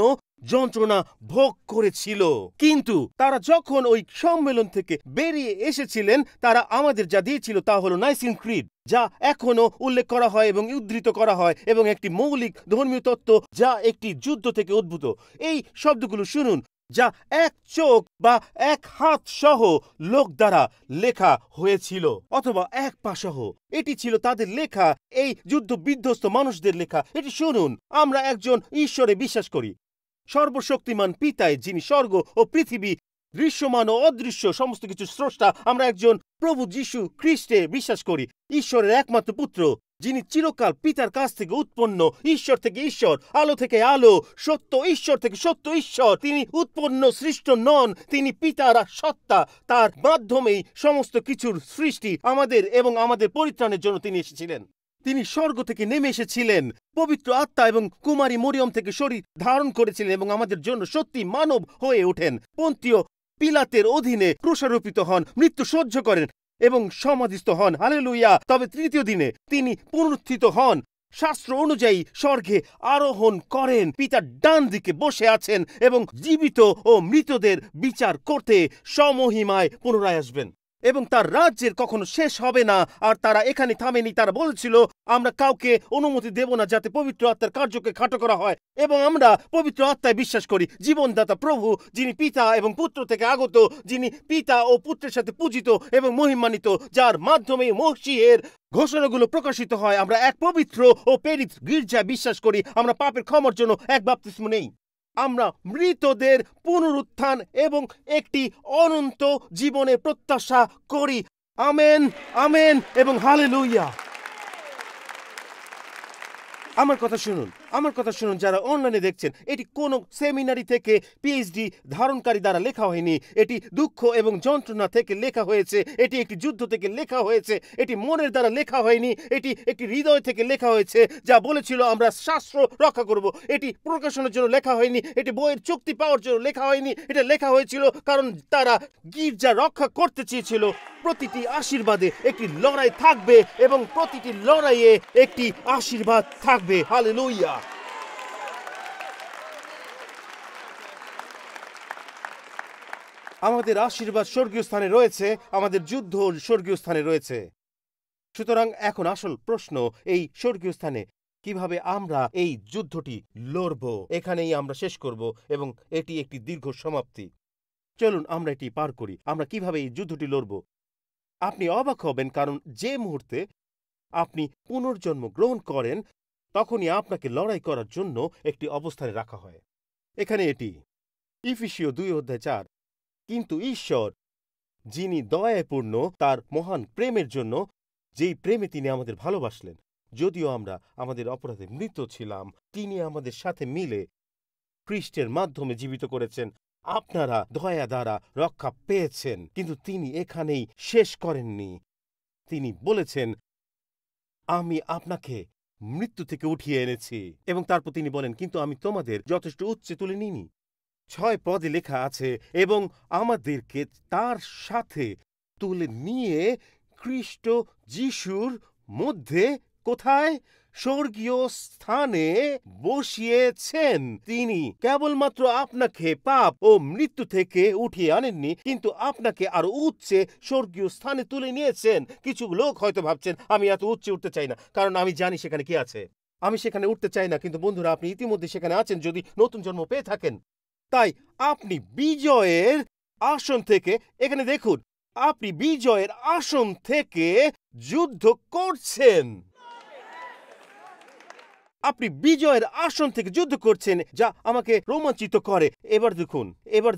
যন্ত্রণা ভোগ করেছিল। কিন্তু তারা যখন ওই সম্মেলন থেকে বেরিয়ে এসেছিলেন, তারা আমাদের যা দিয়েছিল তা হলো নাইসিন ক্রিড, যা এখনো উল্লেখ করা হয় এবং উদ্ধৃত করা হয়, এবং একটি মৌলিক ধর্মীয় তত্ত্ব যা একটি যুদ্ধ থেকে উদ্ভূত। এই শব্দগুলো শুনুন, যা এক চোখ বা এক হাত সহ লোক দ্বারা লেখা হয়েছিল, অথবা এক পা সহ। এটি ছিল তাদের লেখা, এই যুদ্ধ বিধ্বস্ত মানুষদের লেখা। এটি শুনুন, আমরা একজন ঈশ্বরে বিশ্বাস করি, সর্বশক্তিমান পিতায়, যিনি স্বর্গ ও পৃথিবী, দৃশ্যমান ও অদৃশ্য সমস্ত কিছু স্রষ্টা। আমরা একজন প্রভু যীশু খ্রিস্টে বিশ্বাস করি, ঈশ্বরের একমাত্র পুত্র, যিনি চিরকাল পিতার কাছ থেকে উৎপন্ন, ঈশ্বর থেকে ঈশ্বর, আলো থেকে আলো, সত্য ঈশ্বর থেকে সত্য ঈশ্বর। তিনি উৎপন্ন, সৃষ্ট নন, তিনি পিতার সত্তা। তার মাধ্যমেই সমস্ত কিছুর সৃষ্টি। আমাদের এবং আমাদের পরিত্রাণের জন্য তিনি এসেছিলেন। তিনি স্বর্গ থেকে নেমে এসেছিলেন, পবিত্র আত্মা এবং কুমারী মরিয়ম থেকে শরীর ধারণ করেছিলেন এবং আমাদের জন্য সত্যি মানব হয়ে ওঠেন। পন্তীয় পিলাতের অধীনে ক্রুশারোপিত হন, মৃত্যু সহ্য করেন এবং সমাধিস্থ হন। হালেলুয়া! তবে তৃতীয় দিনে তিনি পুনরুত্থিত হন, শাস্ত্র অনুযায়ী স্বর্গে আরোহণ করেন, পিতার ডান দিকে বসে আছেন এবং জীবিত ও মৃতদের বিচার করতে সমহিমায় পুনরায় আসবেন। এবং তার রাজ্যের কখনো শেষ হবে না। আর তারা এখানে থামেনি। তারা বলছিল, আমরা কাউকে অনুমতি দেব না যাতে পবিত্র আত্মার কার্যকে খাটো করা হয়, এবং আমরা পবিত্র আত্মায় বিশ্বাস করি, জীবনদাতা প্রভু, যিনি পিতা এবং পুত্র থেকে আগত, যিনি পিতা ও পুত্রের সাথে পূজিত এবং মহিমান্বিত, যার মাধ্যমে মসিহের ঘোষণাগুলো প্রকাশিত হয়। আমরা এক পবিত্র ও প্রেরিত গির্জায় বিশ্বাস করি। আমরা পাপের ক্ষমার জন্য এক বাপ্তিস্ম নেই। আমরা মৃতদের পুনরুত্থান এবং একটি অনন্ত জীবনের প্রত্যাশা করি। আমেন, আমেন এবং হালেলুয়া। আমার কথা শুনুন, যারা অনলাইনে দেখছেন, এটি কোনো সেমিনারি থেকে পিএইচডি ধারণকারী দ্বারা লেখা হয়নি। এটি দুঃখ এবং যন্ত্রণা থেকে লেখা হয়েছে, এটি একটি যুদ্ধ থেকে লেখা হয়েছে, এটি মনের দ্বারা লেখা হয়নি, এটি একটি হৃদয় থেকে লেখা হয়েছে, যা বলেছিল আমরা শাস্ত্র রক্ষা করব। এটি প্রকাশনের জন্য লেখা হয়নি, এটি বইয়ের চুক্তি পাওয়ার জন্য লেখা হয়নি। এটা লেখা হয়েছিল কারণ তারা গির্জা রক্ষা করতে চেয়েছিল। প্রতিটি আশীর্বাদে একটি লড়াই থাকবে এবং প্রতিটি লড়াইয়ে একটি আশীর্বাদ থাকবে। হালেলুয়া! আমাদের আশীর্বাদ স্বর্গীয় স্থানে রয়েছে, আমাদের যুদ্ধ স্বর্গীয় স্থানে রয়েছে। সুতরাং এখন আসল প্রশ্ন, এই স্বর্গীয় স্থানে কিভাবে আমরা এই যুদ্ধটি লড়ব, এখানেই আমরা শেষ করব এবং এটি একটি দীর্ঘ সমাপ্তি। চলুন আমরা এটি পার করি। আমরা কিভাবে এই যুদ্ধটি লড়ব। আপনি অবাক হবেন, কারণ যে মুহূর্তে আপনি পুনর্জন্ম গ্রহণ করেন তখনই আপনাকে লড়াই করার জন্য একটি অবস্থানে রাখা হয়। এখানে এটি ইফিসীয় 2:4। কিন্তু ঈশ্বর, যিনি দয়ায় পূর্ণ তার মহান প্রেমের জন্য, যেই প্রেমে তিনি আমাদের ভালোবাসলেন, যদিও আমরা আমাদের অপরাধে মৃত ছিলাম, তিনি আমাদের সাথে মিলে খ্রিস্টের মাধ্যমে জীবিত করেছেন। আপনারা দয়া দ্বারা রক্ষা পেয়েছেন। কিন্তু তিনি এখানেই শেষ করেননি। তিনি বলেছেন, আমি আপনাকে মৃত্যু থেকে উঠিয়ে এনেছি। এবং তারপর তিনি বলেন, কিন্তু আমি তোমাদের যথেষ্ট উচ্চে তুলে নিইনি। 6 পদে লেখা আছে, এবং আমাদেরকে তার সাথে তুলে নিয়ে খ্রিস্ট যিশুর মধ্যে কোথায়? স্বর্গীয় স্থানে বসিয়েছেন। তিনি কেবলমাত্র আপনাকে পাপ ও মৃত্যু থেকে উঠিয়ে আনেননি, কিন্তু আপনাকে আরো উচ্চে স্বর্গীয় স্থানে তুলে নিয়েছেন। কিছু লোক হয়তো ভাবছেন, আমি এত উচ্চে উঠতে চাই না, কারণ আমি জানি সেখানে কি আছে। আমি সেখানে উঠতে চাই না, কিন্তু বন্ধুরা, আপনি ইতিমধ্যে সেখানে আছেন যদি নতুন জন্ম পেয়ে থাকেন। তাই আপনি বিজয়ের আসন থেকে, এখানে দেখুন, আপনি বিজয়ের আসন থেকে যুদ্ধ করছেন। আপনি বিজয়ের আসন থেকে যুদ্ধ করছেন, যা আমাকে রোমাঞ্চিত করে। এবার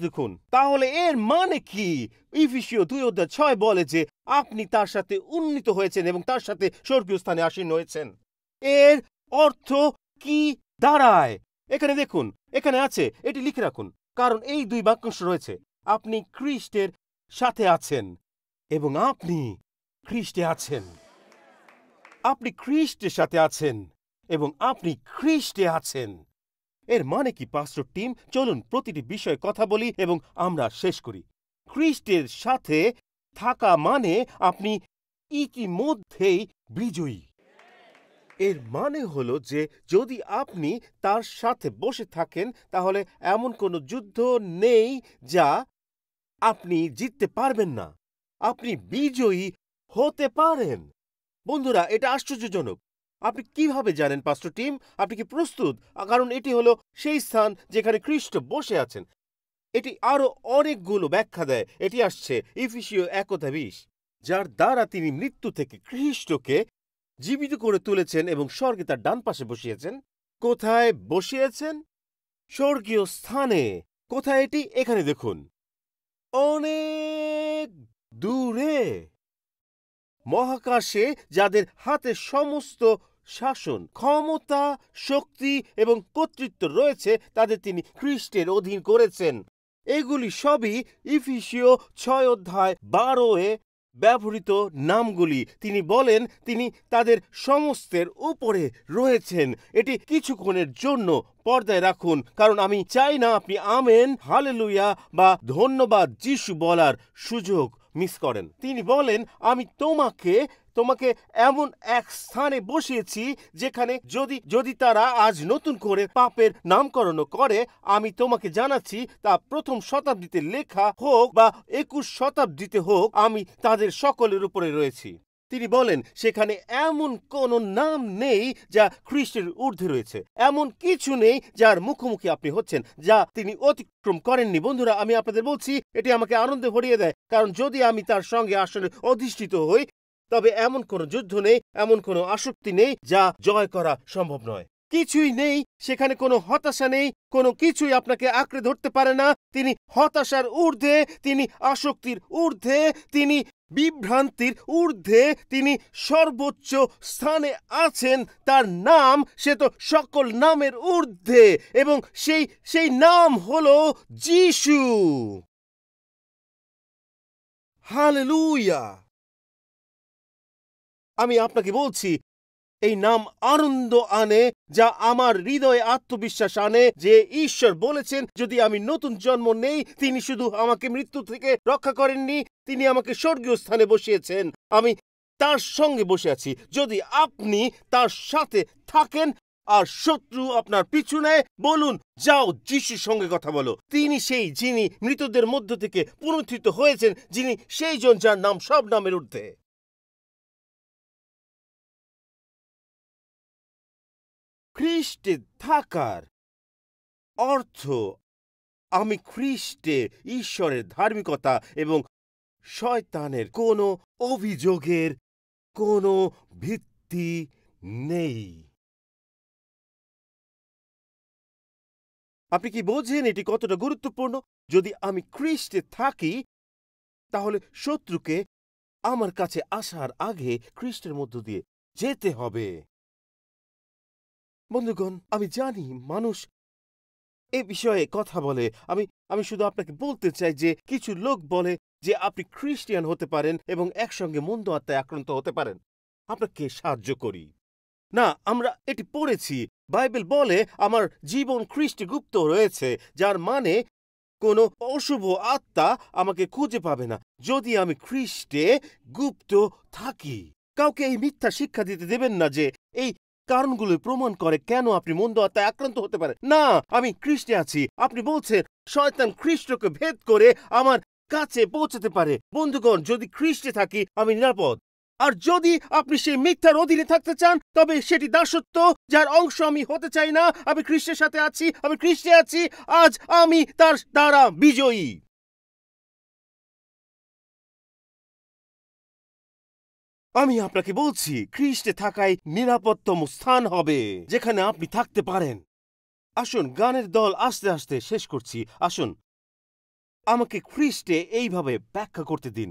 দেখুন, তাহলে এর মানে কি? ইফিসীয় 2:6 বলে যে আপনি তার সাথে উন্নীত হয়েছেন এবং তার সাথে স্বর্গীয় স্থানে আসীন হয়েছেন। এর অর্থ কি দাঁড়ায়? এখানে দেখুন, এখানে আছে, এটি লিখে রাখুন, কারণ এই 2 বাক্যাংশ রয়েছে। আপনি খ্রিস্টের সাথে আছেন এবং আপনি খ্রিস্টে আছেন। আপনি খ্রিস্টের সাথে আছেন এবং আপনি খ্রিস্টে আছেন। এর মানে কি পাস্টর টিম? চলুন প্রতিটি বিষয়ে কথা বলি এবং আমরা শেষ করি। খ্রিস্টের সাথে থাকা মানে আপনি ইতিমধ্যেই বিজয়ী। এর মানে হলো যে যদি আপনি তার সাথে বসে থাকেন, তাহলে এমন কোনো যুদ্ধ নেই যা আপনি জিততে পারবেন না। আপনি বিজয়ী হতে পারেন। বন্ধুরা, এটা আশ্চর্যজনক। আপনি কিভাবে জানেন পাস্টর টিম? আপনি কি প্রস্তুত? কারণ এটি হলো সেই স্থান যেখানে খ্রিস্ট বসে আছেন। এটি আরো অনেকগুলো ব্যাখ্যা দেয়। এটি আসছে ইফিসীয় 1:20, যার দ্বারা তিনি মৃত্যু থেকে খ্রিস্টকে জীবিত করে তুলেছেন এবং স্বর্গে তার ডান পাশে বসিয়েছেন। কোথায় বসিয়েছেন? স্বর্গীয় স্থানে। কোথায় এটি? এখানে দেখুন, অনেক দূরে মহাকাশে, যাদের হাতে সমস্ত শাসন, ক্ষমতা, শক্তি এবং কর্তৃত্ব রয়েছে, তাদের তিনি খ্রিস্টের অধীন করেছেন। এগুলি সবই ইফিসীয় 6:12 ব্যবহৃত নামগুলি। তিনি বলেন তিনি তাদের সমস্তের উপরে রয়েছেন। এটি কিছুক্ষণের জন্য পর্দায় রাখুন, কারণ আমি চাই না আপনি আমেন, হালেলুয়া বা ধন্যবাদ যিশু বলার সুযোগ মিস করেন। তিনি বলেন, আমি তোমাকে এমন এক স্থানে বসিয়েছি যেখানে যদি তারা আজ নতুন করে পাপের নামকরণ করে, আমি তোমাকে জানাচ্ছি, তা প্রথম শতাব্দীতে লেখা হোক বা 21 শতাব্দীতে হোক, আমি তাদের সকলের উপরে রয়েছি। তিনি বলেন সেখানে এমন কোন নাম নেই যা খ্রিস্টের ঊর্ধ্বে রয়েছে। এমন কিছু নেই যার মুখোমুখি আপনি হচ্ছেন, যা তিনি অতিক্রম করেননি। বন্ধুরা, আমি আপনাদের বলছি, এটি আমাকে আনন্দে ভরিয়ে দেয়, কারণ যদি আমি তার সঙ্গে আসলে অধিষ্ঠিত হই, তবে এমন কোনো যুদ্ধ নেই, এমন কোনো আসক্তি নেই যা জয় করা সম্ভব নয়। কিছুই নেই সেখানে, কোনো হতাশা নেই, কোনো কিছুই আপনাকে আঁকড়ে ধরতে পারে না। তিনি হতাশার ঊর্ধ্বে, তিনি আসক্তির ঊর্ধ্বে, তিনি বিভ্রান্তির ঊর্ধ্বে, তিনি সর্বোচ্চ স্থানে আছেন। তার নাম, সে তো সকল নামের ঊর্ধ্বে, এবং সেই নাম হলো যিশু। হালেলুয়া! আমি আপনাকে বলছি, এই নাম আনন্দ আনে, যা আমার হৃদয়ে আত্মবিশ্বাস আনে যে ঈশ্বর বলেছেন যদি আমি নতুন জন্ম নেই, তিনি শুধু আমাকে মৃত্যু থেকে রক্ষা করেননি, তিনি আমাকে স্বর্গীয় স্থানে বসিয়েছেন। আমি তার সঙ্গে বসে আছি। যদি আপনি তার সাথে থাকেন, আর শত্রু আপনার পিছু নেয়, বলুন, যাও যিশুর সঙ্গে কথা বলো। তিনি সেই যিনি মৃতদের মধ্য থেকে পুনরুত্থিত হয়েছেন, যিনি সেই জন যার নাম সব নামের ঊর্ধ্বে। খ্রিস্টে থাকার অর্থ আমি খ্রিস্টে ঈশ্বরের ধার্মিকতা এবং শয়তানের কোনো অভিযোগের কোনো ভিত্তি নেই। আপনি কি বোঝেন এটি কতটা গুরুত্বপূর্ণ? যদি আমি খ্রিস্টে থাকি, তাহলে শত্রুকে আমার কাছে আসার আগে খ্রিস্টের মধ্য দিয়ে যেতে হবে। বন্ধুগণ, আমি জানি মানুষ এ বিষয়ে কথা বলে। আমি শুধু আপনাকে বলতে চাই যে কিছু লোক বলে যে আপনি খ্রিস্টিয়ান হতে পারেন এবং একসঙ্গে মন্দ আত্মায় আক্রান্ত হতে পারেন। আপনাকে সাহায্য করি না, আমরা এটি পড়েছি। বাইবেল বলে আমার জীবন খ্রিস্টে গুপ্ত রয়েছে, যার মানে কোনো অশুভ আত্মা আমাকে খুঁজে পাবে না যদি আমি খ্রিস্টে গুপ্ত থাকি। কাউকে এই মিথ্যা শিক্ষা দিতে দেবেন না যে এই কারণগুলো প্রমাণ করে কেন আপনি মন্দ আত্মায় আক্রান্ত হতে পারেন। না, আমি খ্রিস্টে আছি। আপনি বলছেন শয়তান খ্রিস্টকে ভেদ করে আমার কাছে পৌঁছাতে পারে। বন্ধুগণ, যদি খ্রিস্টে থাকি আমি নিরাপদ। আর যদি আপনি সেই মিথ্যার অধীনে থাকতে চান, তবে সেটি দাসত্ব, যার অংশ আমি হতে চাই না। আমি খ্রিস্টের সাথে আছি, আমি খ্রিস্টে আছি। আজ আমি তার দ্বারা বিজয়ী। আমি আপনাকে বলছি, খ্রিস্টে থাকাই নিরাপদতম স্থান হবে যেখানে আপনি থাকতে পারেন। আসুন, গানের দল আস্তে আস্তে শেষ করছি। আসুন, আমাকে খ্রিস্টে এইভাবে ব্যাখ্যা করতে দিন।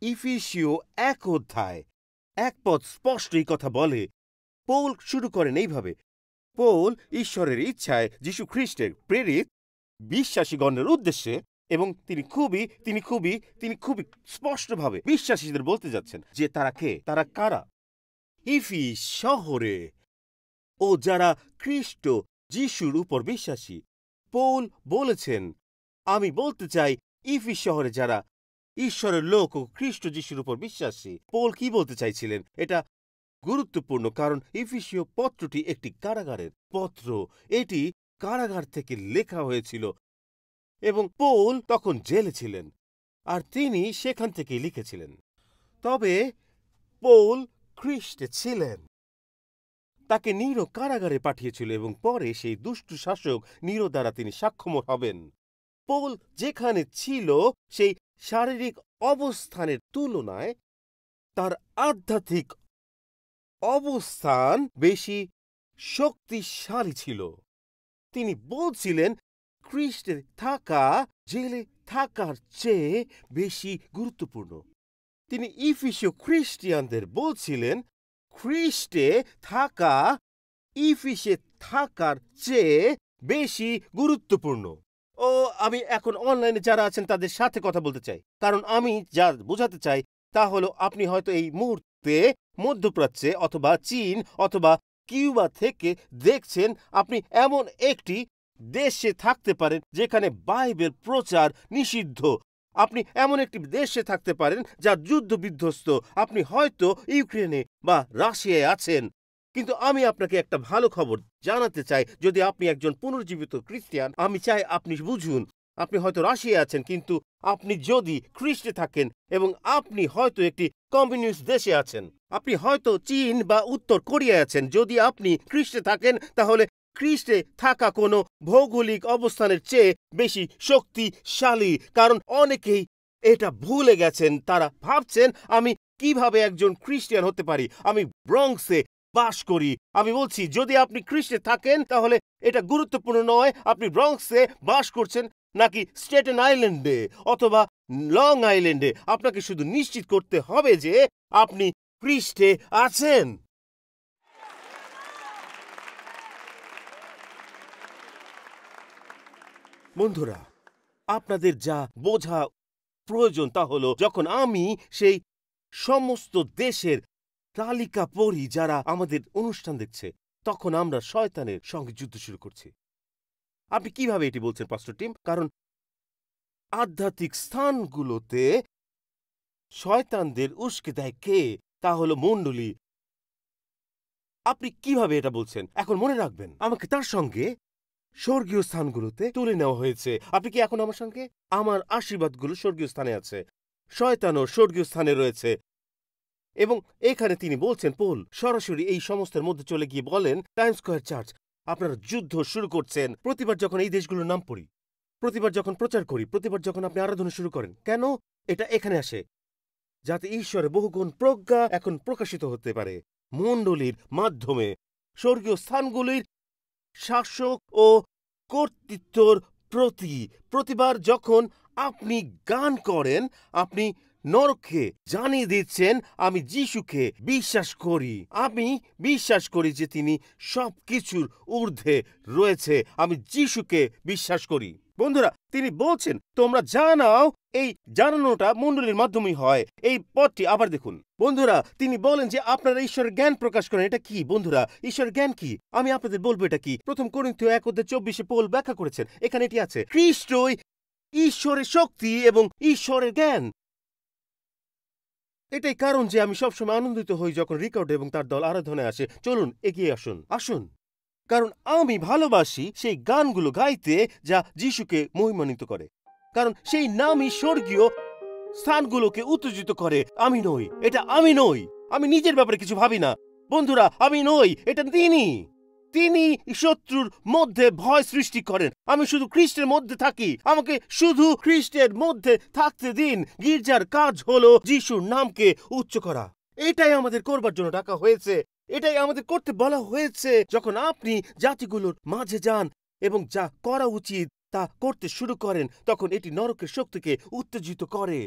ইফিসীয় 1 অধ্যায় 1 পদ স্পষ্ট এই কথা বলে। পৌল শুরু করেন এইভাবে: পৌল ঈশ্বরের ইচ্ছায় যীশু খ্রিস্টের প্রেরিত বিশ্বাসীগণের উদ্দেশ্যে, এবং তিনি খুবই স্পষ্টভাবে বিশ্বাসীদের বলতে যাচ্ছেন যে তারা কে, তারা কারা। ইফি শহরে ও যারা খ্রিস্ট যিশুর উপর বিশ্বাসী। পৌল বলেছেন, আমি বলতে চাই ইফি শহরে যারা ঈশ্বরের লোক ও খ্রিস্ট যিশুর উপর বিশ্বাসী। পৌল কি বলতে চাইছিলেন? এটা গুরুত্বপূর্ণ, কারণ ইফিসীয় পত্রটি একটি কারাগারের পত্র। এটি কারাগার থেকে লেখা হয়েছিল এবং পৌল তখন জেলে ছিলেন, আর তিনি সেখান থেকে লিখেছিলেন। তবে পৌল খ্রিস্টে ছিলেন। তাকে নিরো কারাগারে পাঠিয়েছিল এবং পরে সেই দুষ্টু শাসক নিরো দ্বারা তিনি সাক্ষ্যমর হবেন। পৌল যেখানে ছিল, সেই শারীরিক অবস্থানের তুলনায় তার আধ্যাত্মিক অবস্থান বেশি শক্তিশালী ছিল। তিনি বলছিলেন খ্রিস্টে থাকা জেলে থাকার চেয়ে বেশি গুরুত্বপূর্ণ। তিনি ইফিসীয় খ্রিস্টিয়ানদের বলছিলেন খ্রিস্টে থাকা ইফিসে থাকার চেয়ে বেশি গুরুত্বপূর্ণ। ও, আমি এখন অনলাইনে যারা আছেন তাদের সাথে কথা বলতে চাই, কারণ আমি যা বোঝাতে চাই তা হলো আপনি হয়তো এই মুহূর্তে মধ্যপ্রাচ্যে অথবা চীন অথবা কিউবা থেকে দেখছেন। আপনি এমন একটি দেশে থাকতে পারেন যেখানে বাইবেল প্রচার নিষিদ্ধ। আপনি এমন একটি দেশে থাকতে পারেন যা যুদ্ধ বিধ্বস্ত। আপনি হয়তো ইউক্রেনে বা রাশিয়ায় আছেন। কিন্তু আমি আপনাকে একটা ভালো খবর জানাতে চাই। যদি আপনি একজন পুনর্জীবিত খ্রিস্টান, আমি চাই আপনি বুঝুন, আপনি হয়তো রাশিয়ায় আছেন, কিন্তু আপনি যদি খ্রিস্টে থাকেন এবং আপনি হয়তো একটি কমিউনিস্ট দেশে আছেন, আপনি হয়তো চীন বা উত্তর কোরিয়ায় আছেন, যদি আপনি খ্রিস্টে থাকেন, তাহলে খ্রিস্টে থাকা কোনো ভৌগোলিক অবস্থানের চেয়ে বেশি শক্তিশালী। কারণ অনেকেই এটা ভুলে গেছেন। তারা ভাবছেন আমি কিভাবে একজন খ্রিস্টান হতে পারি, আমি ব্রঙ্কসে বাস করি। আমি বলছি, যদি আপনি খ্রিস্টে থাকেন তাহলে এটা গুরুত্বপূর্ণ নয় আপনি ব্রঙ্কসে বাস করছেন নাকি স্টেটেন আইল্যান্ডে অথবা লং আইল্যান্ডে। আপনাকে শুধু নিশ্চিত করতে হবে যে আপনি খ্রিস্টে আছেন। বন্ধুরা, আপনাদের যা বোঝা প্রয়োজন তা হলো, যখন আমি সেই সমস্ত দেশের তালিকা পড়ি যারা আমাদের অনুষ্ঠান দেখছে, তখন আমরা শয়তানের সঙ্গে যুদ্ধ শুরু করছি। আপনি কিভাবে এটি বলছেন পাস্টর টিম? কারণ আধ্যাত্মিক স্থানগুলোতে শয়তানদের উস্কে দেয় কে? তা হলো মণ্ডলী। আপনি কিভাবে এটা বলছেন? এখন মনে রাখবেন, আমাকে তার সঙ্গে স্বর্গীয় স্থানগুলোতে তুলে নেওয়া হয়েছে। আপনি কি এখন আমার সঙ্গে? আমার আশীর্বাদগুলো স্বর্গীয় স্থানে আছে, শয়তানও স্বর্গীয় স্থানে রয়েছে। এবং এখানে তিনি বলছেন, পৌল সরাসরি এই সমস্তের মধ্যে চলে গিয়ে বলেন, টাইম স্কয়ার চার্চ, আপনারা যুদ্ধ শুরু করছেন। প্রতিবার যখন এই দেশগুলোর নাম পড়ি, প্রতিবার যখন প্রচার করি, প্রতিবার যখন আপনি আরাধনা শুরু করেন, কেন এটা এখানে আসে? যাতে ঈশ্বরের বহুগুণ প্রজ্ঞা এখন প্রকাশিত হতে পারে মণ্ডলীর মাধ্যমে, স্বর্গীয় স্থানগুলির শাসক ও কর্তৃত্বর প্রতি। প্রতিবার যখন আপনি গান করেন, আপনি নরককে জানিয়ে দিচ্ছেন, আমি যিশুকে বিশ্বাস করি, আমি বিশ্বাস করি যে তিনি সবকিছুর ঊর্ধ্বে রয়েছে, আমি যিশুকে বিশ্বাস করি। বন্ধুরা, তিনি বলছেন তোমরা জানাও। এই জানানোটা মণ্ডলীর মাধ্যমেই হয়। এই পথটি আবার দেখুন বন্ধুরা, তিনি বলেন যে আপনারা ঈশ্বরের জ্ঞান প্রকাশ করেন। এটা কি বন্ধুরা? ঈশ্বরের জ্ঞান কি? আমি আপনাদের বলবো এটা কি। প্রথম করিন্থীয় 1:24 পৌল ব্যাখ্যা করেছেন। এখানে এটি আছে, খ্রিস্টই ঈশ্বরের শক্তি এবং ঈশ্বরের জ্ঞান। এটাই কারণ যে আমি সবসময় আনন্দিত হই যখন রিকার্ড এবং তার দল আরাধনায় আসে। চলুন এগিয়ে আসুন, আসুন। কারণ আমি ভালোবাসি সেই গানগুলো গাইতে যা যিশুকে মহিমান্বিত করে, কারণ সেই নামই স্বর্গীয় স্থানগুলোকে উত্তেজিত করে। আমি নই, এটা আমি নই। আমি নিজের ব্যাপারে কিছু ভাবি না বন্ধুরা, আমি নই, এটা তিনি। তিনি শত্রুর মধ্যে ভয় সৃষ্টি করেন। আমি শুধু খ্রিস্টের মধ্যে থাকি, আমাকে শুধু খ্রিস্টের মধ্যে থাকতে দিন। গির্জার কাজ হলো যিশুর নামকে উচ্চ করা। এটাই আমাদের করবার জন্য ডাকা হয়েছে, এটাই আমাদের করতে বলা হয়েছে। যখন আপনি জাতিগুলোর মাঝে যান এবং যা করা উচিত তা করতে শুরু করেন, তখন এটি নরকের শক্তিকে উত্তেজিত করে,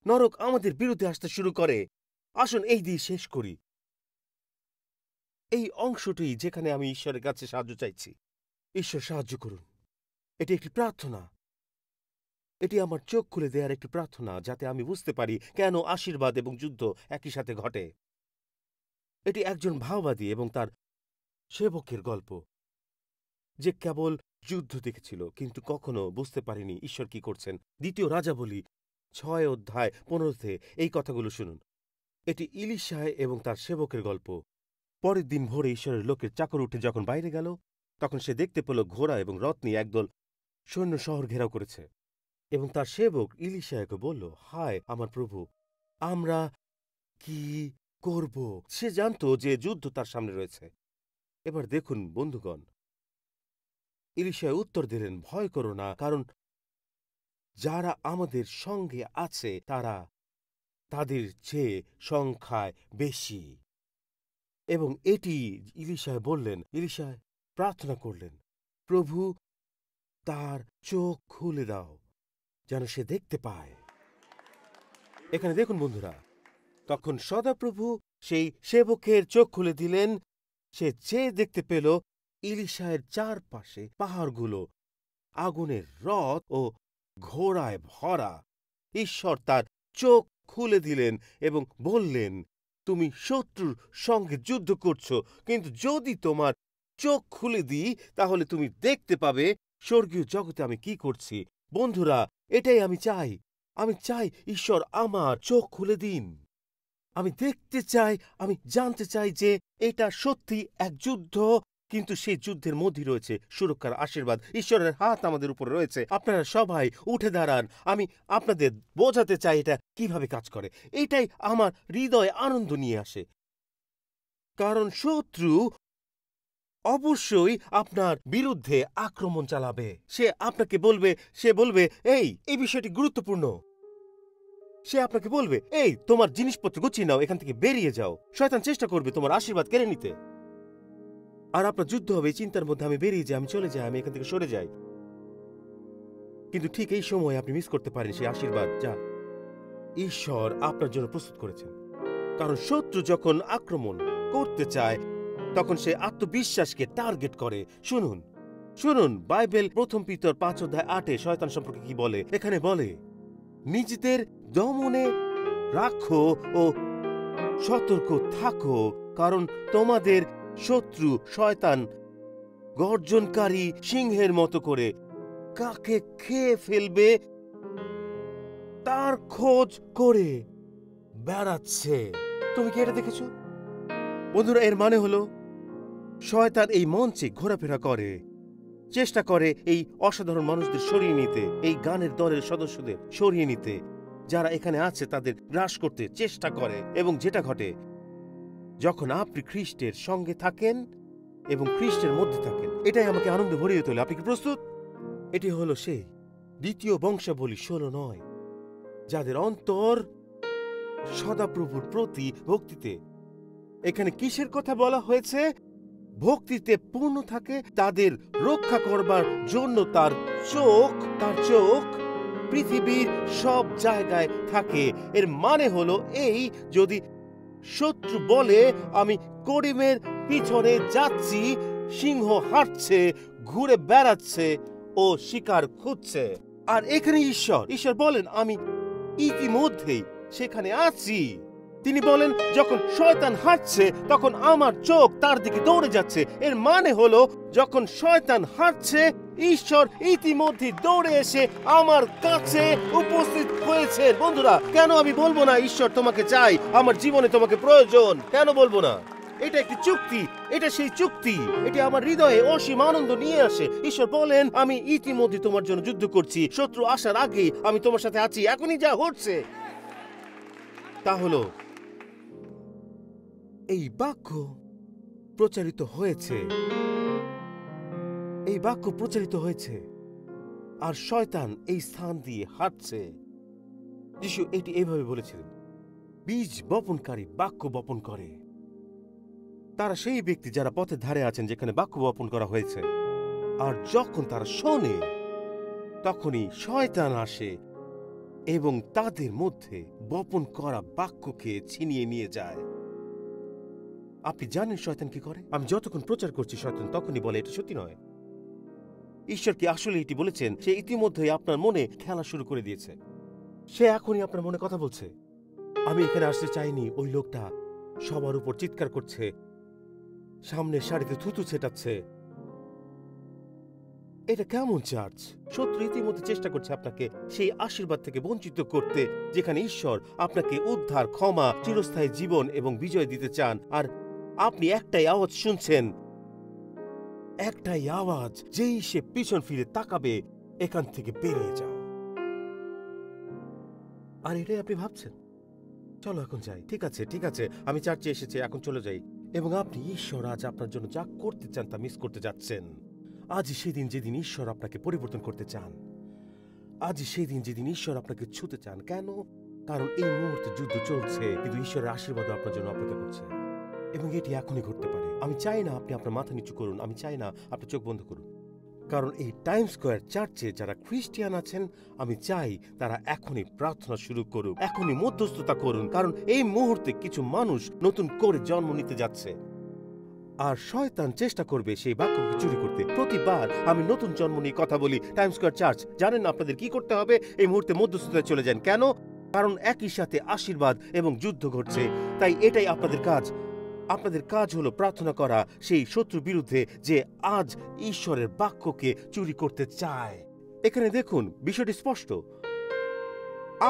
নরক আমাদের বিরুদ্ধে আসতে শুরু করে। আসুন এই দিয়ে শেষ করি এই অংশটি যেখানে আমি ঈশ্বরের কাছে সাহায্য চাইছি। ঈশ্বর সাহায্য করুন। এটি একটি প্রার্থনা, এটি আমার চোখ খুলে দেওয়ার একটি প্রার্থনা, যাতে আমি বুঝতে পারি কেন আশীর্বাদ এবং যুদ্ধ একই সাথে ঘটে। এটি একজন ভাওবাদী এবং তার সেবকের গল্প, যে কেবল যুদ্ধ দেখেছিল কিন্তু কখনো বুঝতে পারেনি ঈশ্বর কি করছেন। দ্বিতীয় রাজাবলী 6:15 এই কথাগুলো শুনুন। এটি ইলিশায় এবং তার সেবকের গল্প। পরের দিন ভোরে ঈশ্বরের লোকের চাকর উঠে যখন বাইরে গেল, তখন সে দেখতে পেল ঘোড়া এবং রথ নিয়ে একদল সৈন্য শহর ঘেরাও করেছে। এবং তার সেবক ইলিশাকে বলল, হায় আমার প্রভু, আমরা কি করব? সে জানত যে যুদ্ধ তার সামনে রয়েছে। এবার দেখুন বন্ধুগণ, ইলিশা উত্তর দিলেন, ভয় করো না, কারণ যারা আমাদের সঙ্গে আছে তারা তাদের চেয়ে সংখ্যায় বেশি। এবং এটি ইলিশা বললেন, ইলিশা প্রার্থনা করলেন, প্রভু তার চোখ খুলে দাও যেন সে দেখতে পায়। এখানে দেখুন বন্ধুরা, তখন সদাপ্রভু সেই সেবকের চোখ খুলে দিলেন। সে চেয়ে দেখতে পেল ইলিশায়ের চারপাশে পাহাড়গুলো আগুনের রথ ও ঘোড়ায় ভরা। ঈশ্বর তার চোখ খুলে দিলেন এবং বললেন, তুমি শত্রুর সঙ্গে যুদ্ধ করছো, কিন্তু যদি তোমার চোখ খুলে দিই তাহলে তুমি দেখতে পাবে স্বর্গীয় জগতে আমি কি করছি। বন্ধুরা, এটাই আমি চাই। আমি চাই ঈশ্বর আমার চোখ খুলে দিন। আমি দেখতে চাই, আমি জানতে চাই যে এটা সত্যি এক যুদ্ধ, কিন্তু সেই যুদ্ধের মধ্যে রয়েছে সুরক্ষার আশীর্বাদ। ঈশ্বরের হাত আমাদের উপরে রয়েছে। আপনারা সবাই উঠে দাঁড়ান। আমি আপনাদের বোঝাতে চাই এটা কিভাবে কাজ করে। এটাই আমার হৃদয়ে আনন্দ নিয়ে আসে, কারণ শত্রু অবশ্যই আপনার বিরুদ্ধে আক্রমণ চালাবে। সে আপনাকে বলবে, সে বলবে, এই বিষয়টি গুরুত্বপূর্ণ। সে আপনাকে বলবে, তোমার জিনিসপত্র গুছিয়ে নাও, এখান থেকে বেরিয়ে যাও। শয়তান চেষ্টা করবে তোমার আশীর্বাদ কেড়ে নিতে। আর আপনার যুদ্ধ হবে এই চিন্তার মধ্যে, আমি বেরিয়ে যাই, আমি চলে যাই, আমি এখান থেকে সরে যাই। কিন্তু ঠিক এই সময় আপনি মিস করতে পারেন সেই আশীর্বাদ যা ঈশ্বর আপনার জন্য প্রস্তুত করেছেন। কারণ শত্রু যখন আক্রমণ করতে চায় তখন সে আত্মবিশ্বাসকে টার্গেট করে। শুনুন শুনুন বাইবেল 1 পিতর 5:8 শয়তান সম্পর্কে কি বলে। এখানে বলে, নিজেদের দমনে রাখো ও সতর্ক থাকো, কারণ তোমাদের শত্রু শয়তান গর্জনকারী সিংহের মতো করে কাকে খেয়ে ফেলবে তার খোঁজ করে বেড়াচ্ছে। তুমি কি এটা দেখেছো বন্ধুরা? এর মানে হলো শয়তান এই মঞ্চে ঘোরাফেরা করে, চেষ্টা করে এই অসাধারণ মানুষদের সরিয়ে নিতে, এই গানের দলের সদস্যদের সরিয়ে নিতে, যারা এখানে আছে তাদের গ্রাস করতে চেষ্টা করে। এবং যেটা ঘটে, যখন আপনি খ্রিস্টের সঙ্গে থাকেন এবং খ্রিস্টের মধ্যে থাকেন, এটাই আমাকে আনন্দে ভরিয়ে তোলে। আপনি কি প্রস্তুত? এটি হলো সেই দ্বিতীয় বংশাবলী 16 যাদের অন্তর সদাপ্রভুর প্রতি ভক্তিতে। এখানে কিসের কথা বলা হয়েছে? ভক্তিতে পূর্ণ থাকে, তাদের রক্ষা করবার জন্য তার চোখ পৃথিবীর সব জায়গায় থাকে। এর মানে হলো এই, যদি শত্রু বলে আমি করিমের পিছনে যাচ্ছি, সিংহ হাঁটছে, ঘুরে বেড়াচ্ছে ও শিকার খুঁজছে, আর এখানে ঈশ্বর বলেন আমি ইতিমধ্যেই সেখানে আছি। তিনি বলেন যখন শয়তান হাঁটছে তখন আমার চোখ তার দিকে দৌড়ে যাচ্ছে। এর মানে হলো যখন শয়তান হাঁটছে, ঈশ্বর ইতিমধ্যে দৌড়ে এসে আমার কাছে উপস্থিত হয়েছে। বন্ধুরা, কেন আমি বলবো না ঈশ্বর তোমাকে চাই, আমার জীবনে তোমাকে প্রয়োজন? কেন বলবো না? এটা একটি চুক্তি, এটা সেই চুক্তি, এটি আমার হৃদয়ে অসীম আনন্দ নিয়ে আসে। ঈশ্বর বলেন আমি ইতিমধ্যে তোমার জন্য যুদ্ধ করছি, শত্রু আসার আগেই আমি তোমার সাথে আছি। এখনই যা হচ্ছে তা হলো এই বাক্য প্রচারিত হয়েছে, এই বাক্য প্রচারিত হয়েছে, আর শয়তান এই স্থান দিয়ে হাঁটছে। যিশু এটি এইভাবে বলেছিলেন, বীজ বপনকারী বাক্য বপন করে। তারা সেই ব্যক্তি যারা পথের ধারে আছেন যেখানে বাক্য বপন করা হয়েছে, আর যখন তারা শোনে তখনই শয়তান আসে এবং তাদের মধ্যে বপন করা বাক্যকে ছিনিয়ে নিয়ে যায়। আপনি জানেন শয়তান কি করে? আমি যতক্ষণ প্রচার করছি শয়তান তখনই বলে এটা সত্যি নয়। ঈশ্বর কি আসলে এটি বলেছেন? সে ইতিমধ্যেই আপনার মনে খেলা শুরু করে দিয়েছে। সে এখনই আপনার মনে কথা বলছে, আমি এখানে আসতে চাইনি। ওই লোকটা সবার উপর চিৎকার করছে, সামনের সারিতে থুতু ছেটাচ্ছে। এটা কেমন চার্চ? শত্রু ইতিমধ্যে চেষ্টা করছে আপনাকে সেই আশীর্বাদ থেকে বঞ্চিত করতে, যেখানে ঈশ্বর আপনাকে উদ্ধার, ক্ষমা, চিরস্থায়ী জীবন এবং বিজয় দিতে চান। আর আপনি একটাই আওয়াজ শুনছেন, একটাই আওয়াজ, যেই সে পিছন ফিরে তাকাবে, এখান থেকে বেরিয়ে যাও। আর এটাই আপনি ভাবছেন, চলো এখন যাই। ঠিক আছে, আমি চার্চে এসেছি, এখন চলে যাই। এবং আপনি ঈশ্বর আজ আপনার জন্য যা করতে চান তা মিস করতে যাচ্ছেন। আজই সেদিন যেদিন ঈশ্বর আপনাকে পরিবর্তন করতে চান, আজই সেদিন যেদিন ঈশ্বর আপনাকে ছুতে চান। কেন? কারণ এই মুহূর্তে যুদ্ধ চলছে, কিন্তু ঈশ্বরের আশীর্বাদ আপনার জন্য অপেক্ষা করছে, এবং এটি এখনই ঘটতে পারে। আমি চাই না আপনি আপনার মাথা নিচু করুন, আমি চাই না আপনি চোখ বন্ধ করুন, কারণ এই টাইম স্কয়ার চার্চে যারা খ্রিস্টিয়ান আছেন, আমি চাই তারা এখনই প্রার্থনা শুরু করুন, এখনই মধ্যস্থতা করুন, কারণ এই মুহূর্তে কিছু মানুষ নতুন করে জন্ম নিতে যাচ্ছে। আর শয়তান চেষ্টা করবে সেই বাক্যকে চুরি করতে। প্রতিবার আমি নতুন জন্ম নিয়ে কথা বলি টাইম স্কয়ার চার্চ, জানেন আপনাদের কি করতে হবে? এই মুহূর্তে মধ্যস্থতায় চলে যান। কেন? কারণ একই সাথে আশীর্বাদ এবং যুদ্ধ ঘটছে। তাই এটাই আপনাদের কাজ। আপনাদের কাজ হলো প্রার্থনা করা সেই শত্রুর বিরুদ্ধে যে আজ ঈশ্বরের বাক্যকে চুরি করতে চায়। এখানে দেখুন, বিষয়টি স্পষ্ট।